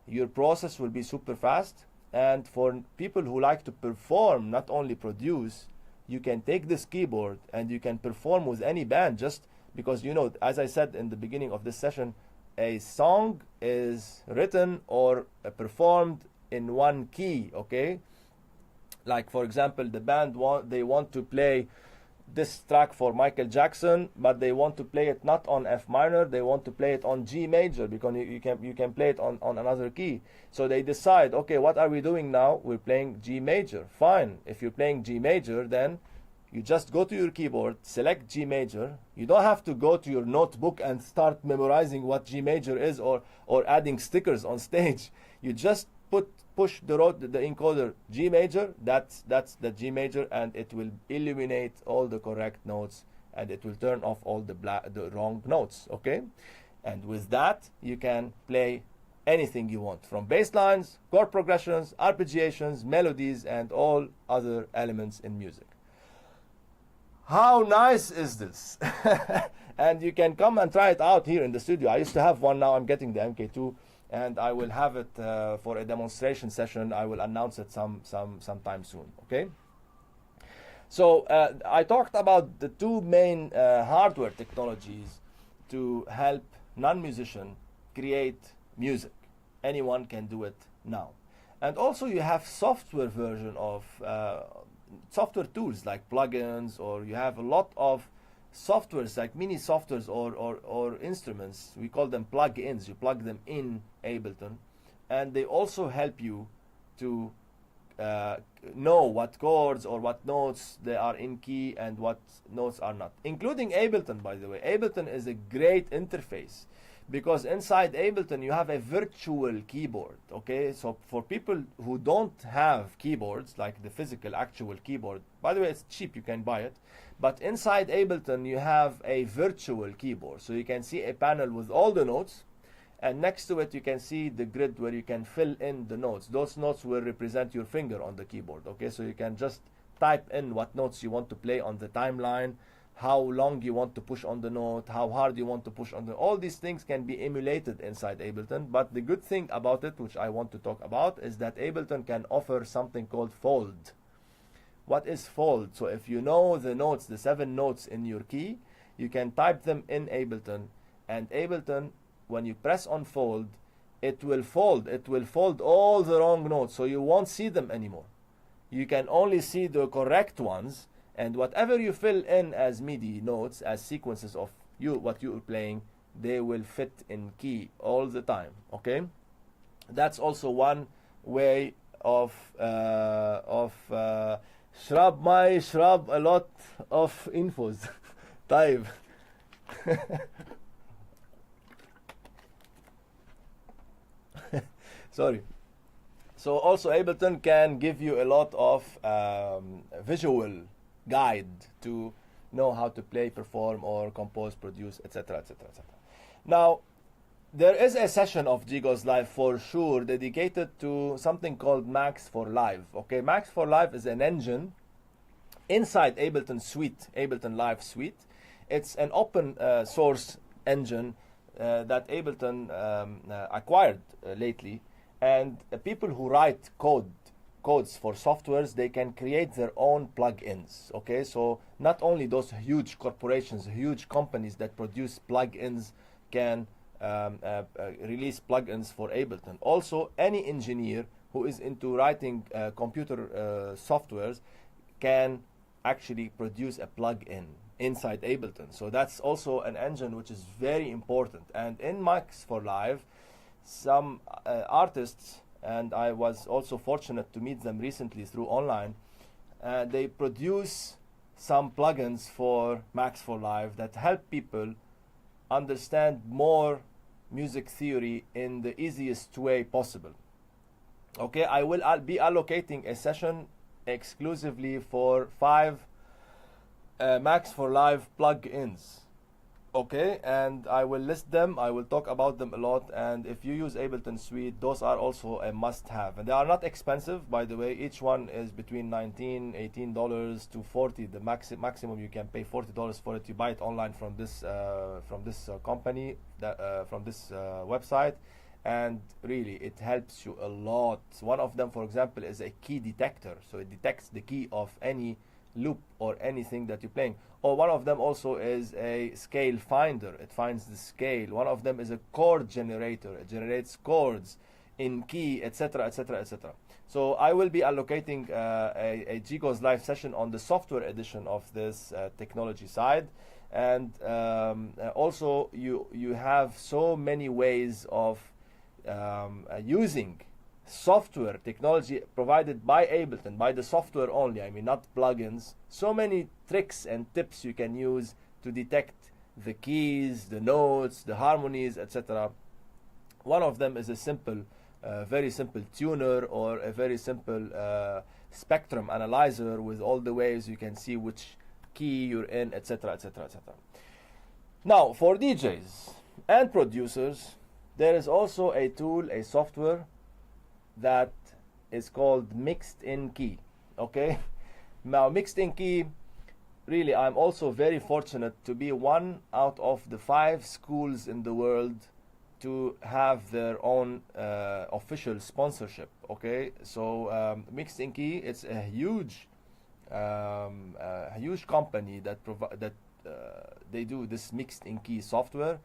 Your process will be super fast. And for people who like to perform, not only produce, you can take this keyboard and you can perform with any band, just because, you know, as I said in the beginning of this session, a song is written or performed in one key, okay? Like, for example, the band they want to play this track for Michael Jackson, but they want to play it not on F minor, they want to play it on G major, because you can play it on another key. So they decide, okay, what are we doing now? We're playing G major. Fine. If you're playing G major, then you just go to your keyboard, select G major. You don't have to go to your notebook and start memorizing what G major is, or adding stickers on stage. You just push the encoder G major, that's the G major, and it will illuminate all the correct notes, and it will turn off all the wrong notes, okay? And with that, you can play anything you want, from bass lines, chord progressions, arpeggiations, melodies, and all other elements in music. How nice is this? And you can come and try it out here in the studio. I used to have one, now I'm getting the MK2, and I will have it for a demonstration session. I will announce it sometime soon, okay? So I talked about the two main hardware technologies to help non-musician create music. Anyone can do it now. And also you have software version of software tools like plugins, or you have a lot of softwares like mini softwares or instruments. We call them plug-ins. You plug them in Ableton, and they also help you to know what chords or what notes they are in key and what notes are not, including Ableton, by the way. Ableton is a great interface, because inside Ableton you have a virtual keyboard, okay? So for people who don't have keyboards, like the physical actual keyboard, by the way, it's cheap, you can buy it, but inside Ableton you have a virtual keyboard. So you can see a panel with all the notes, and next to it you can see the grid where you can fill in the notes. Those notes will represent your finger on the keyboard, okay? So you can just type in what notes you want to play on the timeline, how long you want to push on the note, how hard you want to push on the... All these things can be emulated inside Ableton, but the good thing about it, which I want to talk about, is that Ableton can offer something called fold. What is fold? So if you know the notes, the 7 notes in your key, you can type them in Ableton, and Ableton, when you press on fold, it will fold all the wrong notes, so you won't see them anymore. You can only see the correct ones, and whatever you fill in as MIDI notes, as sequences of what you are playing, they will fit in key all the time, okay? That's also one way of shrub a lot of infos. طيب. Sorry. So also Ableton can give you a lot of visual guide to know how to play, perform, or compose, produce, etc., etc., etc. Now, there is a session of G.GOES Live for sure dedicated to something called Max for Live. Okay, Max for Live is an engine inside Ableton Suite, Ableton Live Suite. It's an open source engine that Ableton acquired lately, and people who write codes for softwares, they can create their own plugins, okay? So not only those huge corporations, huge companies that produce plugins can release plugins for Ableton. Also, any engineer who is into writing computer softwares can actually produce a plugin, inside Ableton. So that's also an engine which is very important. And in Mics for Live, some artists, and I was also fortunate to meet them recently through online, they produce some plugins for Max for Live that help people understand more music theory in the easiest way possible. Okay, I'll be allocating a session exclusively for 5 Max for Live plugins. Okay, and I will list them, I will talk about them a lot, and if you use Ableton Suite, those are also a must-have. And they are not expensive, by the way. Each one is between $19, $18 to $40. The maximum you can pay $40 for it. You buy it online from this company, from this website, and really it helps you a lot. One of them, for example, is a key detector, so it detects the key of any loop or anything that you're playing. Or one of them also is a scale finder. It finds the scale. One of them is a chord generator. It generates chords in key, etc., etc., etc. So I will be allocating a G.GOES live session on the software edition of this technology side. And also you have so many ways of using software technology provided by Ableton, by the software only, I mean not plugins. So many tricks and tips you can use to detect the keys, the notes, the harmonies, etc. One of them is a simple, very simple tuner, or a very simple spectrum analyzer with all the ways you can see which key you're in, etc., etc., etc. Now, for DJs and producers, there is also a tool, a software that is called Mixed in Key. Okay, now Mixed in Key, really I'm also very fortunate to be one out of the 5 schools in the world to have their own official sponsorship. Okay, so Mixed in Key, it's a huge company that they do this Mixed in Key software.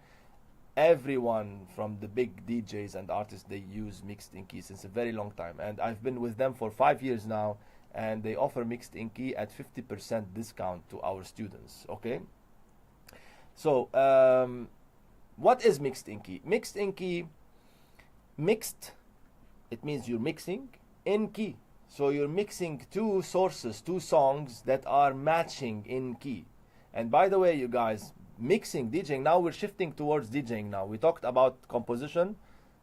Everyone from the big DJs and artists, they use Mixed in Key since a very long time, and I've been with them for 5 years now, and they offer Mixed in Key at 50% discount to our students. Okay, so what is Mixed in Key? Mixed in Key, mixed, it means you're mixing in key, so you're mixing 2 sources, 2 songs that are matching in key. And by the way, you guys, mixing, DJing, now we're shifting towards DJing now. We talked about composition,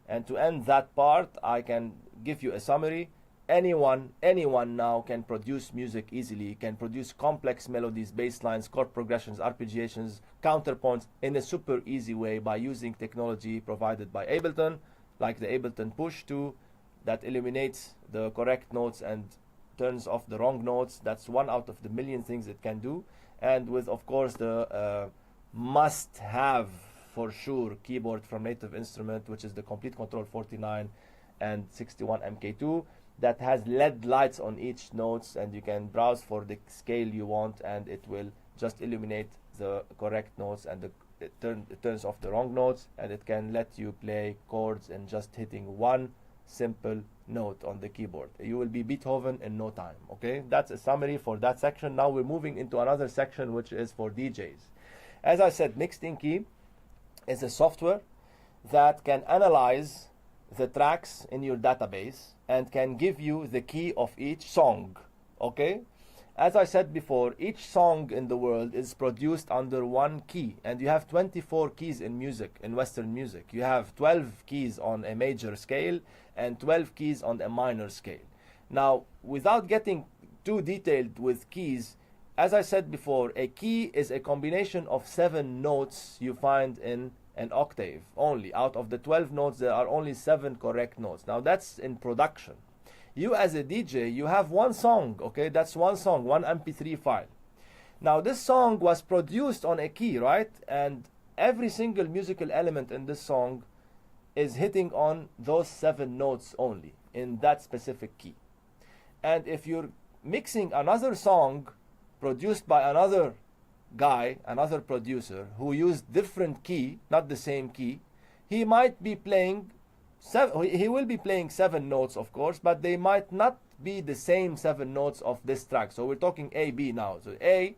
and to end that part, I can give you a summary. Anyone now can produce music easily, can produce complex melodies, bass lines, chord progressions, arpeggiations, counterpoints in a super easy way by using technology provided by Ableton, like the Ableton Push 2, that eliminates the correct notes and turns off the wrong notes. That's one out of the million things it can do. And with, of course, the must-have for sure keyboard from Native Instrument, which is the Complete Control 49 and 61 MK2, that has LED lights on each notes, and you can browse for the scale you want, and it will just illuminate the correct notes, and it turns off the wrong notes, and it can let you play chords in just hitting one simple note on the keyboard. You will be Beethoven in no time. Okay, that's a summary for that section. Now we're moving into another section, which is for DJs. As I said, Mixed in Key is a software that can analyze the tracks in your database and can give you the key of each song. Okay, as I said before, each song in the world is produced under one key, and you have 24 keys in music, in Western music. You have 12 keys on a major scale and 12 keys on a minor scale. Now, without getting too detailed with keys, as I said before, a key is a combination of 7 notes you find in an octave only. Out of the 12 notes, there are only 7 correct notes. Now, that's in production. You as a DJ, you have one song, okay? That's one song, one MP3 file. Now, this song was produced on a key, right? And every single musical element in this song is hitting on those 7 notes only in that specific key. And if you're mixing another song produced by another guy, another producer, who used different key, not the same key, he might be playing he will be playing 7 notes, of course, but they might not be the same 7 notes of this track. So we're talking A, B now. So A,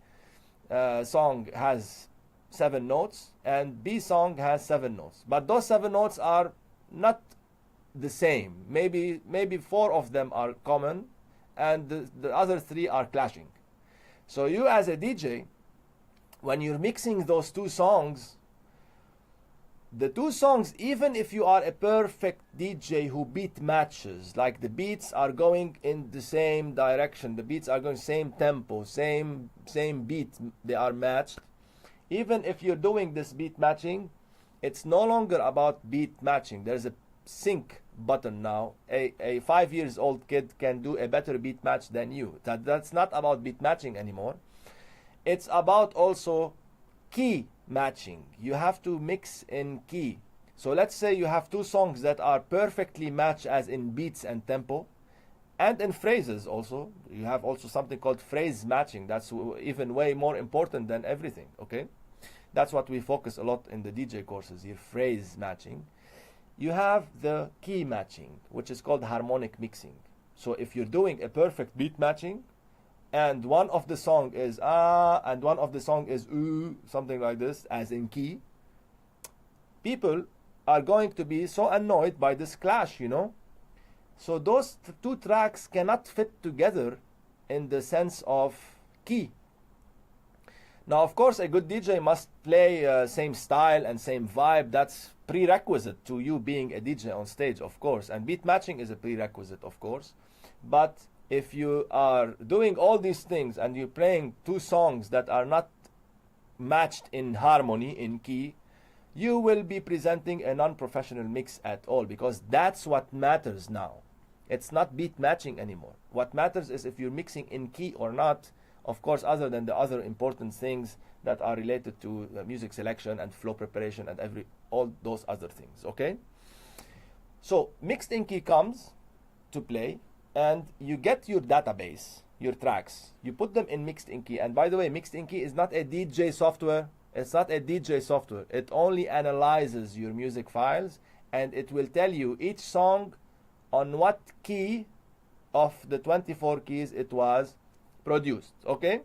song has 7 notes and B song has 7 notes, but those 7 notes are not the same. Maybe 4 of them are common and the other 3 are clashing. So you as a DJ, when you're mixing those 2 songs, the 2 songs, even if you are a perfect DJ who beat matches, like the beats are going in the same direction, the beats are going same tempo, same beat, they are matched. Even if you're doing this beat matching, it's no longer about beat matching. There's a sync button now. A 5-year-old kid can do a better beat match than you. That's not about beat matching anymore. It's about also key matching. You have to mix in key. So let's say you have 2 songs that are perfectly matched as in beats and tempo, and in phrases also. You have also something called phrase matching. That's even way more important than everything, okay? That's what we focus a lot in the DJ courses here, phrase matching. You have the key matching, which is called harmonic mixing. So if you're doing a perfect beat matching, and one of the song is ah, and one of the song is ooh, something like this, as in key, people are going to be so annoyed by this clash, you know? So those 2 tracks cannot fit together in the sense of key. Now, of course, a good DJ must play same style and same vibe. That's prerequisite to you being a DJ on stage, of course. And beat matching is a prerequisite, of course. But if you are doing all these things and you're playing 2 songs that are not matched in harmony, in key, you will be presenting a non-professional mix at all, because that's what matters now. It's not beat matching anymore. What matters is if you're mixing in key or not, of course, other than the other important things that are related to music selection and flow preparation and all those other things, okay? So mixed in key comes to play, and you get your database, your tracks. You put them in mixed in key. And by the way, mixed in key is not a DJ software. It's not a DJ software. It only analyzes your music files, and it will tell you each song on what key of the 24 keys it was produced, okay?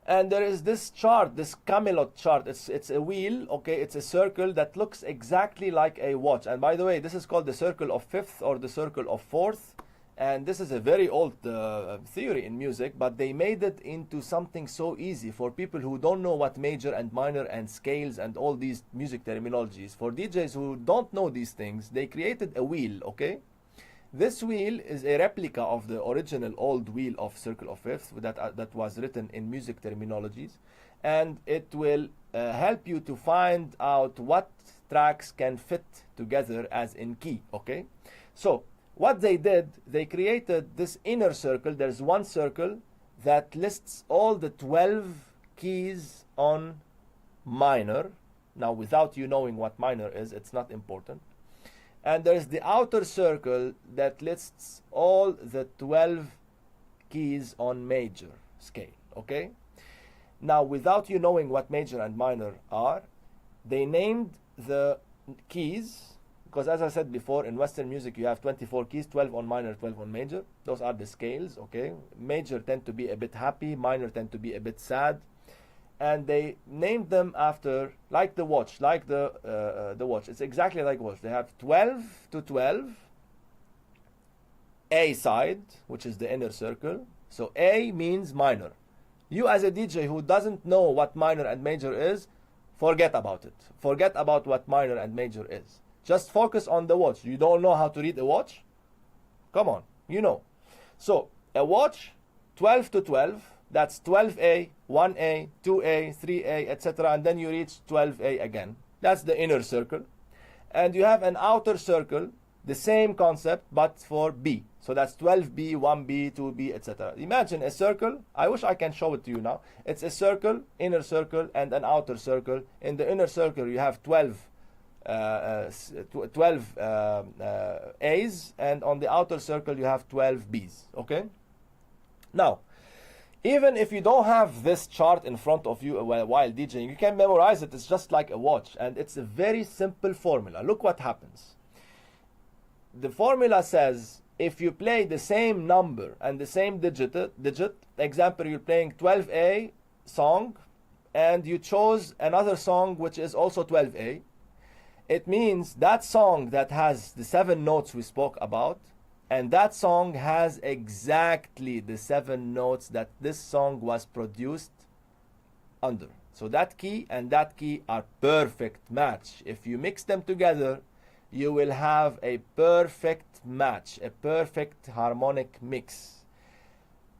And there is this chart, this Camelot chart. It's a wheel, okay? It's a circle that looks exactly like a watch. And by the way, this is called the circle of fifth or the circle of fourth. And this is a very old theory in music, but they made it into something so easy for people who don't know what major and minor and scales and all these music terminologies. For DJs who don't know these things, they created a wheel, okay? This wheel is a replica of the original old wheel of circle of fifths that was written in music terminologies, and it will help you to find out what tracks can fit together as in key, okay? So what they did, they created this inner circle. There's one circle that lists all the 12 keys on minor. Now, without you knowing what minor is, it's not important. And there's the outer circle that lists all the 12 keys on major scale, okay? Now, without you knowing what major and minor are, they named the keys, because as I said before, in Western music you have 24 keys, 12 on minor, 12 on major. Those are the scales, okay? Major tend to be a bit happy, minor tend to be a bit sad. And they named them after, like the watch, like the watch. It's exactly like watch. They have 12 to 12, A side, which is the inner circle. So A means minor. You as a DJ who doesn't know what minor and major is, forget about it. Forget about what minor and major is. Just focus on the watch. You don't know how to read a watch? Come on, you know. So a watch, 12 to 12. That's 12A, 1A, 2A, 3A, etc. And then you reach 12A again. That's the inner circle. And you have an outer circle, the same concept, but for B. So that's 12B, 1B, 2B, etc. Imagine a circle. I wish I can show it to you now. It's a circle, inner circle, and an outer circle. In the inner circle, you have 12 A's, and on the outer circle, you have 12 B's. Okay? Now, even if you don't have this chart in front of you while DJing, you can memorize it. It's just like a watch, and it's a very simple formula. Look what happens. The formula says if you play the same number and the same digit, example, you're playing 12A song and you chose another song which is also 12A, it means that song that has the 7 notes we spoke about, and that song has exactly the 7 notes that this song was produced under. So that key and that key are perfect match. If you mix them together, you will have a perfect match, a perfect harmonic mix.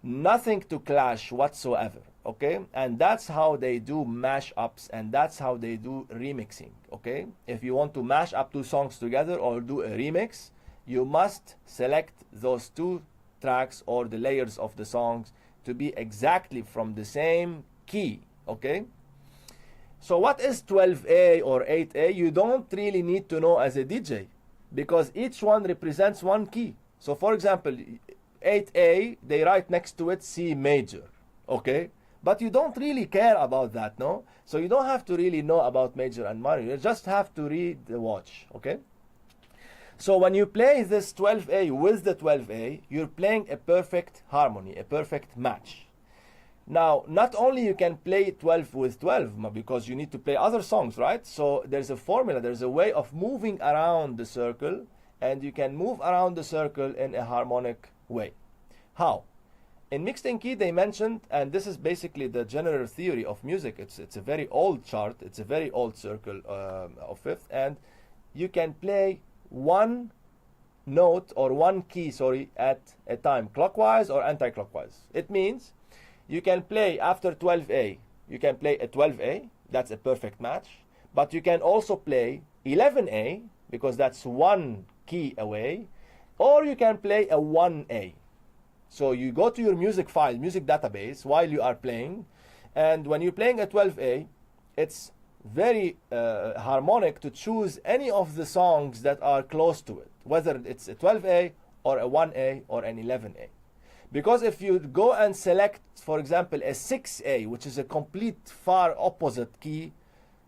Nothing to clash whatsoever, okay? And that's how they do mashups, and that's how they do remixing, okay? If you want to mash up 2 songs together or do a remix, you must select those 2 tracks or the layers of the songs to be exactly from the same key, okay? So what is 12A or 8A? You don't really need to know as a DJ, because each one represents one key. So for example, 8A, they write next to it C major, okay? But you don't really care about that, no? So you don't have to really know about major and minor. You just have to read the watch, okay? So when you play this 12A with the 12A, you're playing a perfect harmony, a perfect match. Now, not only you can play 12 with 12, because you need to play other songs, right? So there's a formula, there's a way of moving around the circle, and you can move around the circle in a harmonic way. How? In mixed in key, they mentioned, and this is basically the general theory of music. It's a very old chart. It's a very old circle of fifth, and you can play one note or one key, sorry, at a time, clockwise or anti-clockwise. It means you can play after 12A, you can play a 12A, that's a perfect match, but you can also play 11A, because that's one key away, or you can play a 1A. So you go to your music file, music database, while you are playing, and when you're playing a 12A, it's very harmonic to choose any of the songs that are close to it, whether it's a 12A or a 1A or an 11A. Because if you go and select, for example, a 6A, which is a complete far opposite key,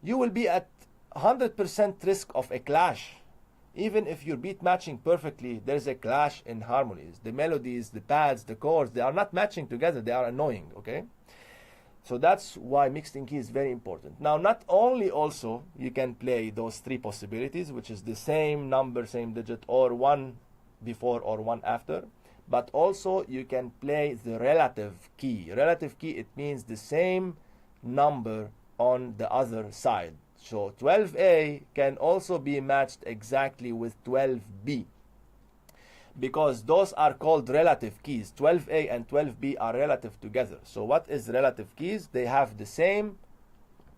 you will be at 100% risk of a clash. Even if you're beat matching perfectly, there's a clash in harmonies. The melodies, the pads, the chords, they are not matching together. They are annoying, okay? So that's why mixed in key is very important. Now, not only also you can play those 3 possibilities, which is the same number, same digit, or one before or one after, but also you can play the relative key. Relative key, it means the same number on the other side. So 12A can also be matched exactly with 12B, because those are called relative keys. 12A and 12B are relative together. So what is relative keys? They have the same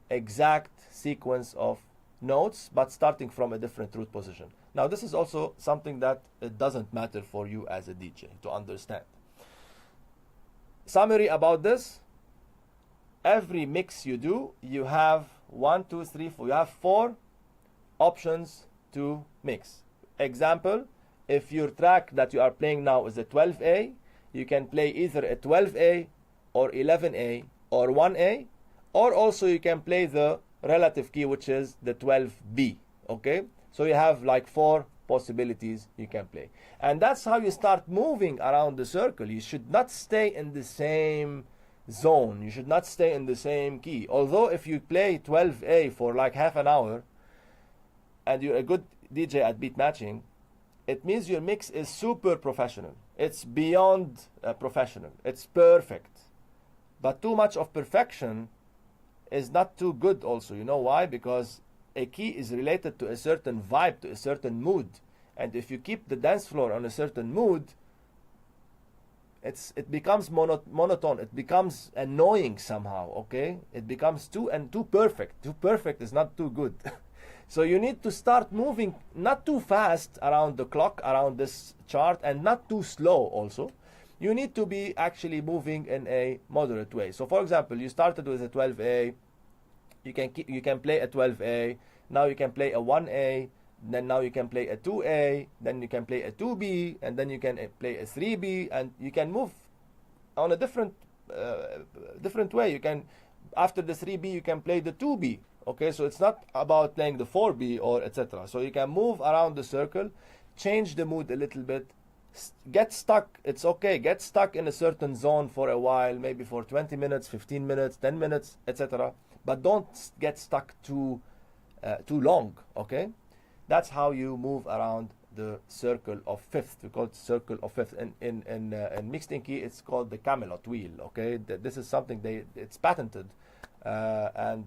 exact sequence of notes, but starting from a different root position. Now this is also something that it doesn't matter for you as a DJ to understand. Summary about this: every mix you do, you have 1, 2, 3, 4. You have 4 options to mix. Example, if your track that you are playing now is a 12A, you can play either a 12A or 11A or 1A, or also you can play the relative key, which is the 12B, okay? So you have like 4 possibilities you can play. And that's how you start moving around the circle. You should not stay in the same zone. You should not stay in the same key. Although if you play 12A for like half an hour and you're a good DJ at beat matching, it means your mix is super professional. It's beyond professional. It's perfect. But too much of perfection is not too good also. You know why? Because a key is related to a certain vibe, to a certain mood. And if you keep the dance floor on a certain mood, it becomes monotone. It becomes annoying somehow, okay? It becomes too perfect. Too perfect is not too good. So you need to start moving not too fast around the clock, around this chart, and not too slow also. You need to be actually moving in a moderate way. So for example, you started with a 12A, you can play a 12A, now you can play a 1A, then now you can play a 2A, then you can play a 2B, and then you can play a 3B, and you can move on a different way. You can, after the 3B, you can play the 2B. Okay, so it's not about playing the 4B or etc. So you can move around the circle, change the mood a little bit, Get stuck. It's okay. Get stuck in a certain zone for a while, maybe for 20 minutes, 15 minutes, 10 minutes, etc. But don't get stuck too long, okay? That's how you move around the circle of fifth. We call it circle of fifth. In mixed in key, it's called the Camelot wheel, okay? This is something it's patented, and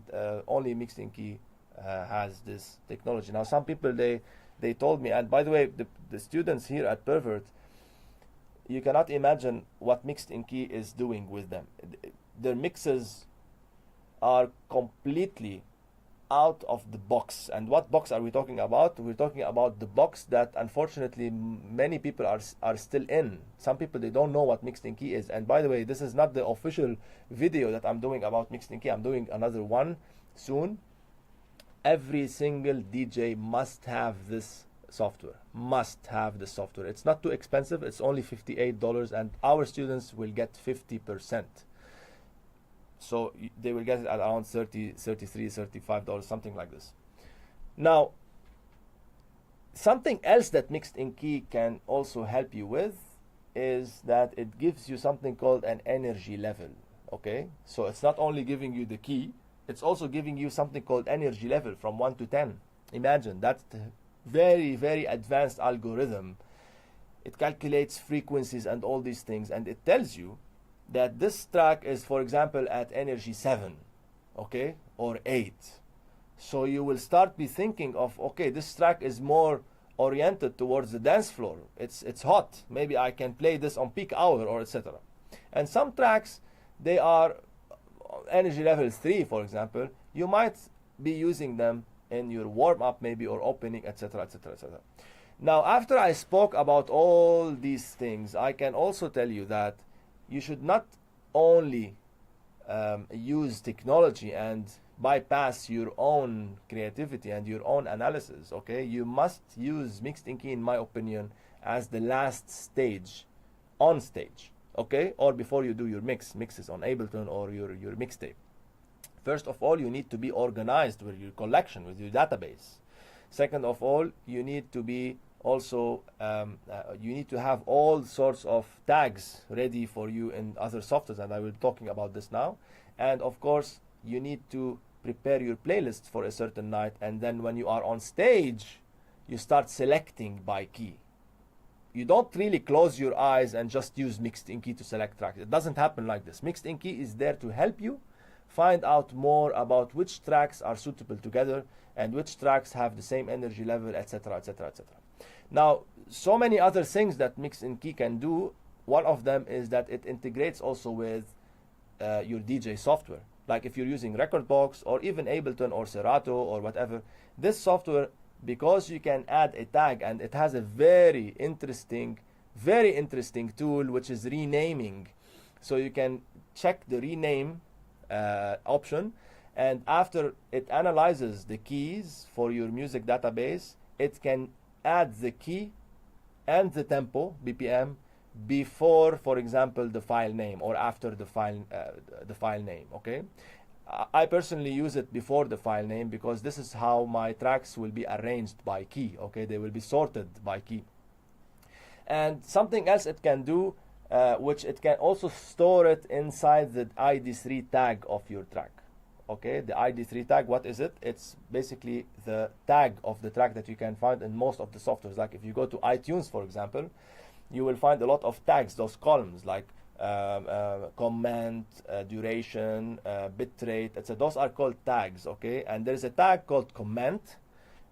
only mixed in key has this technology. Now, some people, they told me, and by the way, the students here at Per-vurt, you cannot imagine what mixed in key is doing with them. Their mixes are completely out of the box. And what box are we talking about? We're talking about the box that unfortunately many people are still in. Some people, they don't know what mixed in key is. And by the way, this is not the official video that I'm doing about mixed in key. I'm doing another one soon. Every single DJ must have this software. Must have the software. It's not too expensive. It's only $58, and our students will get 50%. So they will get it at around $30, $33, $35, something like this. Now, something else that mixed in key can also help you with is that it gives you something called an energy level. Okay, so it's not only giving you the key, it's also giving you something called energy level from 1 to 10. Imagine that's the very, very advanced algorithm. It calculates frequencies and all these things, and it tells you that this track is, for example, at energy 7, okay, or 8. So you will start be thinking of, okay, this track is more oriented towards the dance floor. It's hot. Maybe I can play this on peak hour, or etc. And some tracks, they are energy level 3, for example. You might be using them in your warm-up maybe, or opening, etc., etc., etc. Now, after I spoke about all these things, I can also tell you that you should not only use technology and bypass your own creativity and your own analysis, okay? You must use mixed in key, in my opinion, as the last stage on stage, okay? Or before you do your mixes on Ableton or your mixtape. First of all, you need to be organized with your collection, with your database. Second of all, you need to be also, you need to have all sorts of tags ready for you in other softwares, and I will be talking about this now. And of course, you need to prepare your playlists for a certain night, and then when you are on stage, you start selecting by key. You don't really close your eyes and just use mixed in key to select tracks. It doesn't happen like this. Mixed in key is there to help you find out more about which tracks are suitable together and which tracks have the same energy level, etc., etc., etc. Now, so many other things that mixed in key can do. One of them is that it integrates also with your DJ software. Like if you're using Rekordbox or even Ableton or Serato or whatever, this software, because you can add a tag, and it has a very interesting tool, which is renaming. So you can check the rename option, and after it analyzes the keys for your music database, it can add the key and the tempo, BPM, before, for example, the file name, or after the file name, okay? I personally use it before the file name, because this is how my tracks will be arranged by key, okay? They will be sorted by key. And something else it can do, which it can also store it inside the ID3 tag of your track. Okay, the ID3 tag, what is it? It's basically the tag of the track that you can find in most of the softwares. Like if you go to iTunes, for example, you will find a lot of tags, those columns, like comment, duration, bitrate, etc. Those are called tags, okay? And there's a tag called comment,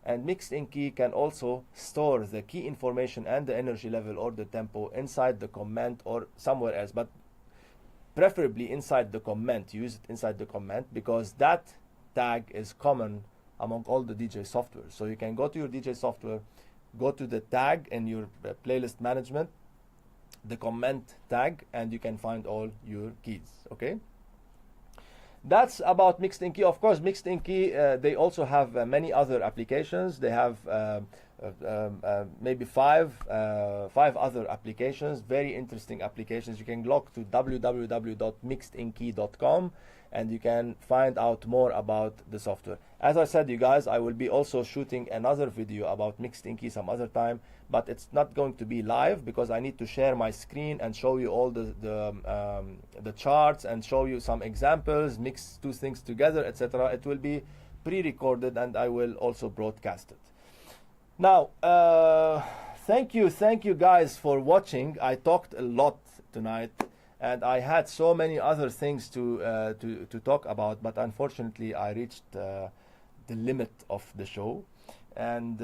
and mixed in key can also store the key information and the energy level or the tempo inside the comment or somewhere else, but preferably inside the comment. Use it inside the comment, because that tag is common among all the DJ software. So you can go to your DJ software, go to the tag in your playlist management, the comment tag, and you can find all your keys, okay? That's about mixed in key. Of course, mixed in key, they also have many other applications. They have maybe five other applications, very interesting applications. You can log to www.mixedinKey.com and you can find out more about the software. As I said, you guys, I will be also shooting another video about Mixed In Key some other time, but it's not going to be live because I need to share my screen and show you all the charts and show you some examples, mix two things together, etc. It will be pre-recorded and I will also broadcast it. Now, thank you guys for watching. I talked a lot tonight, and I had so many other things to talk about, but unfortunately, I reached the limit of the show. And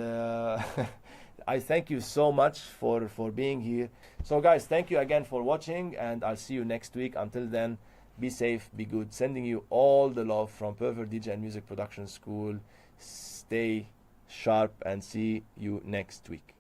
I thank you so much for being here. So, guys, thank you again for watching, and I'll see you next week. Until then, be safe, be good. Sending you all the love from Per-vurt DJ and Music Production School. Stay sharp and see you next week.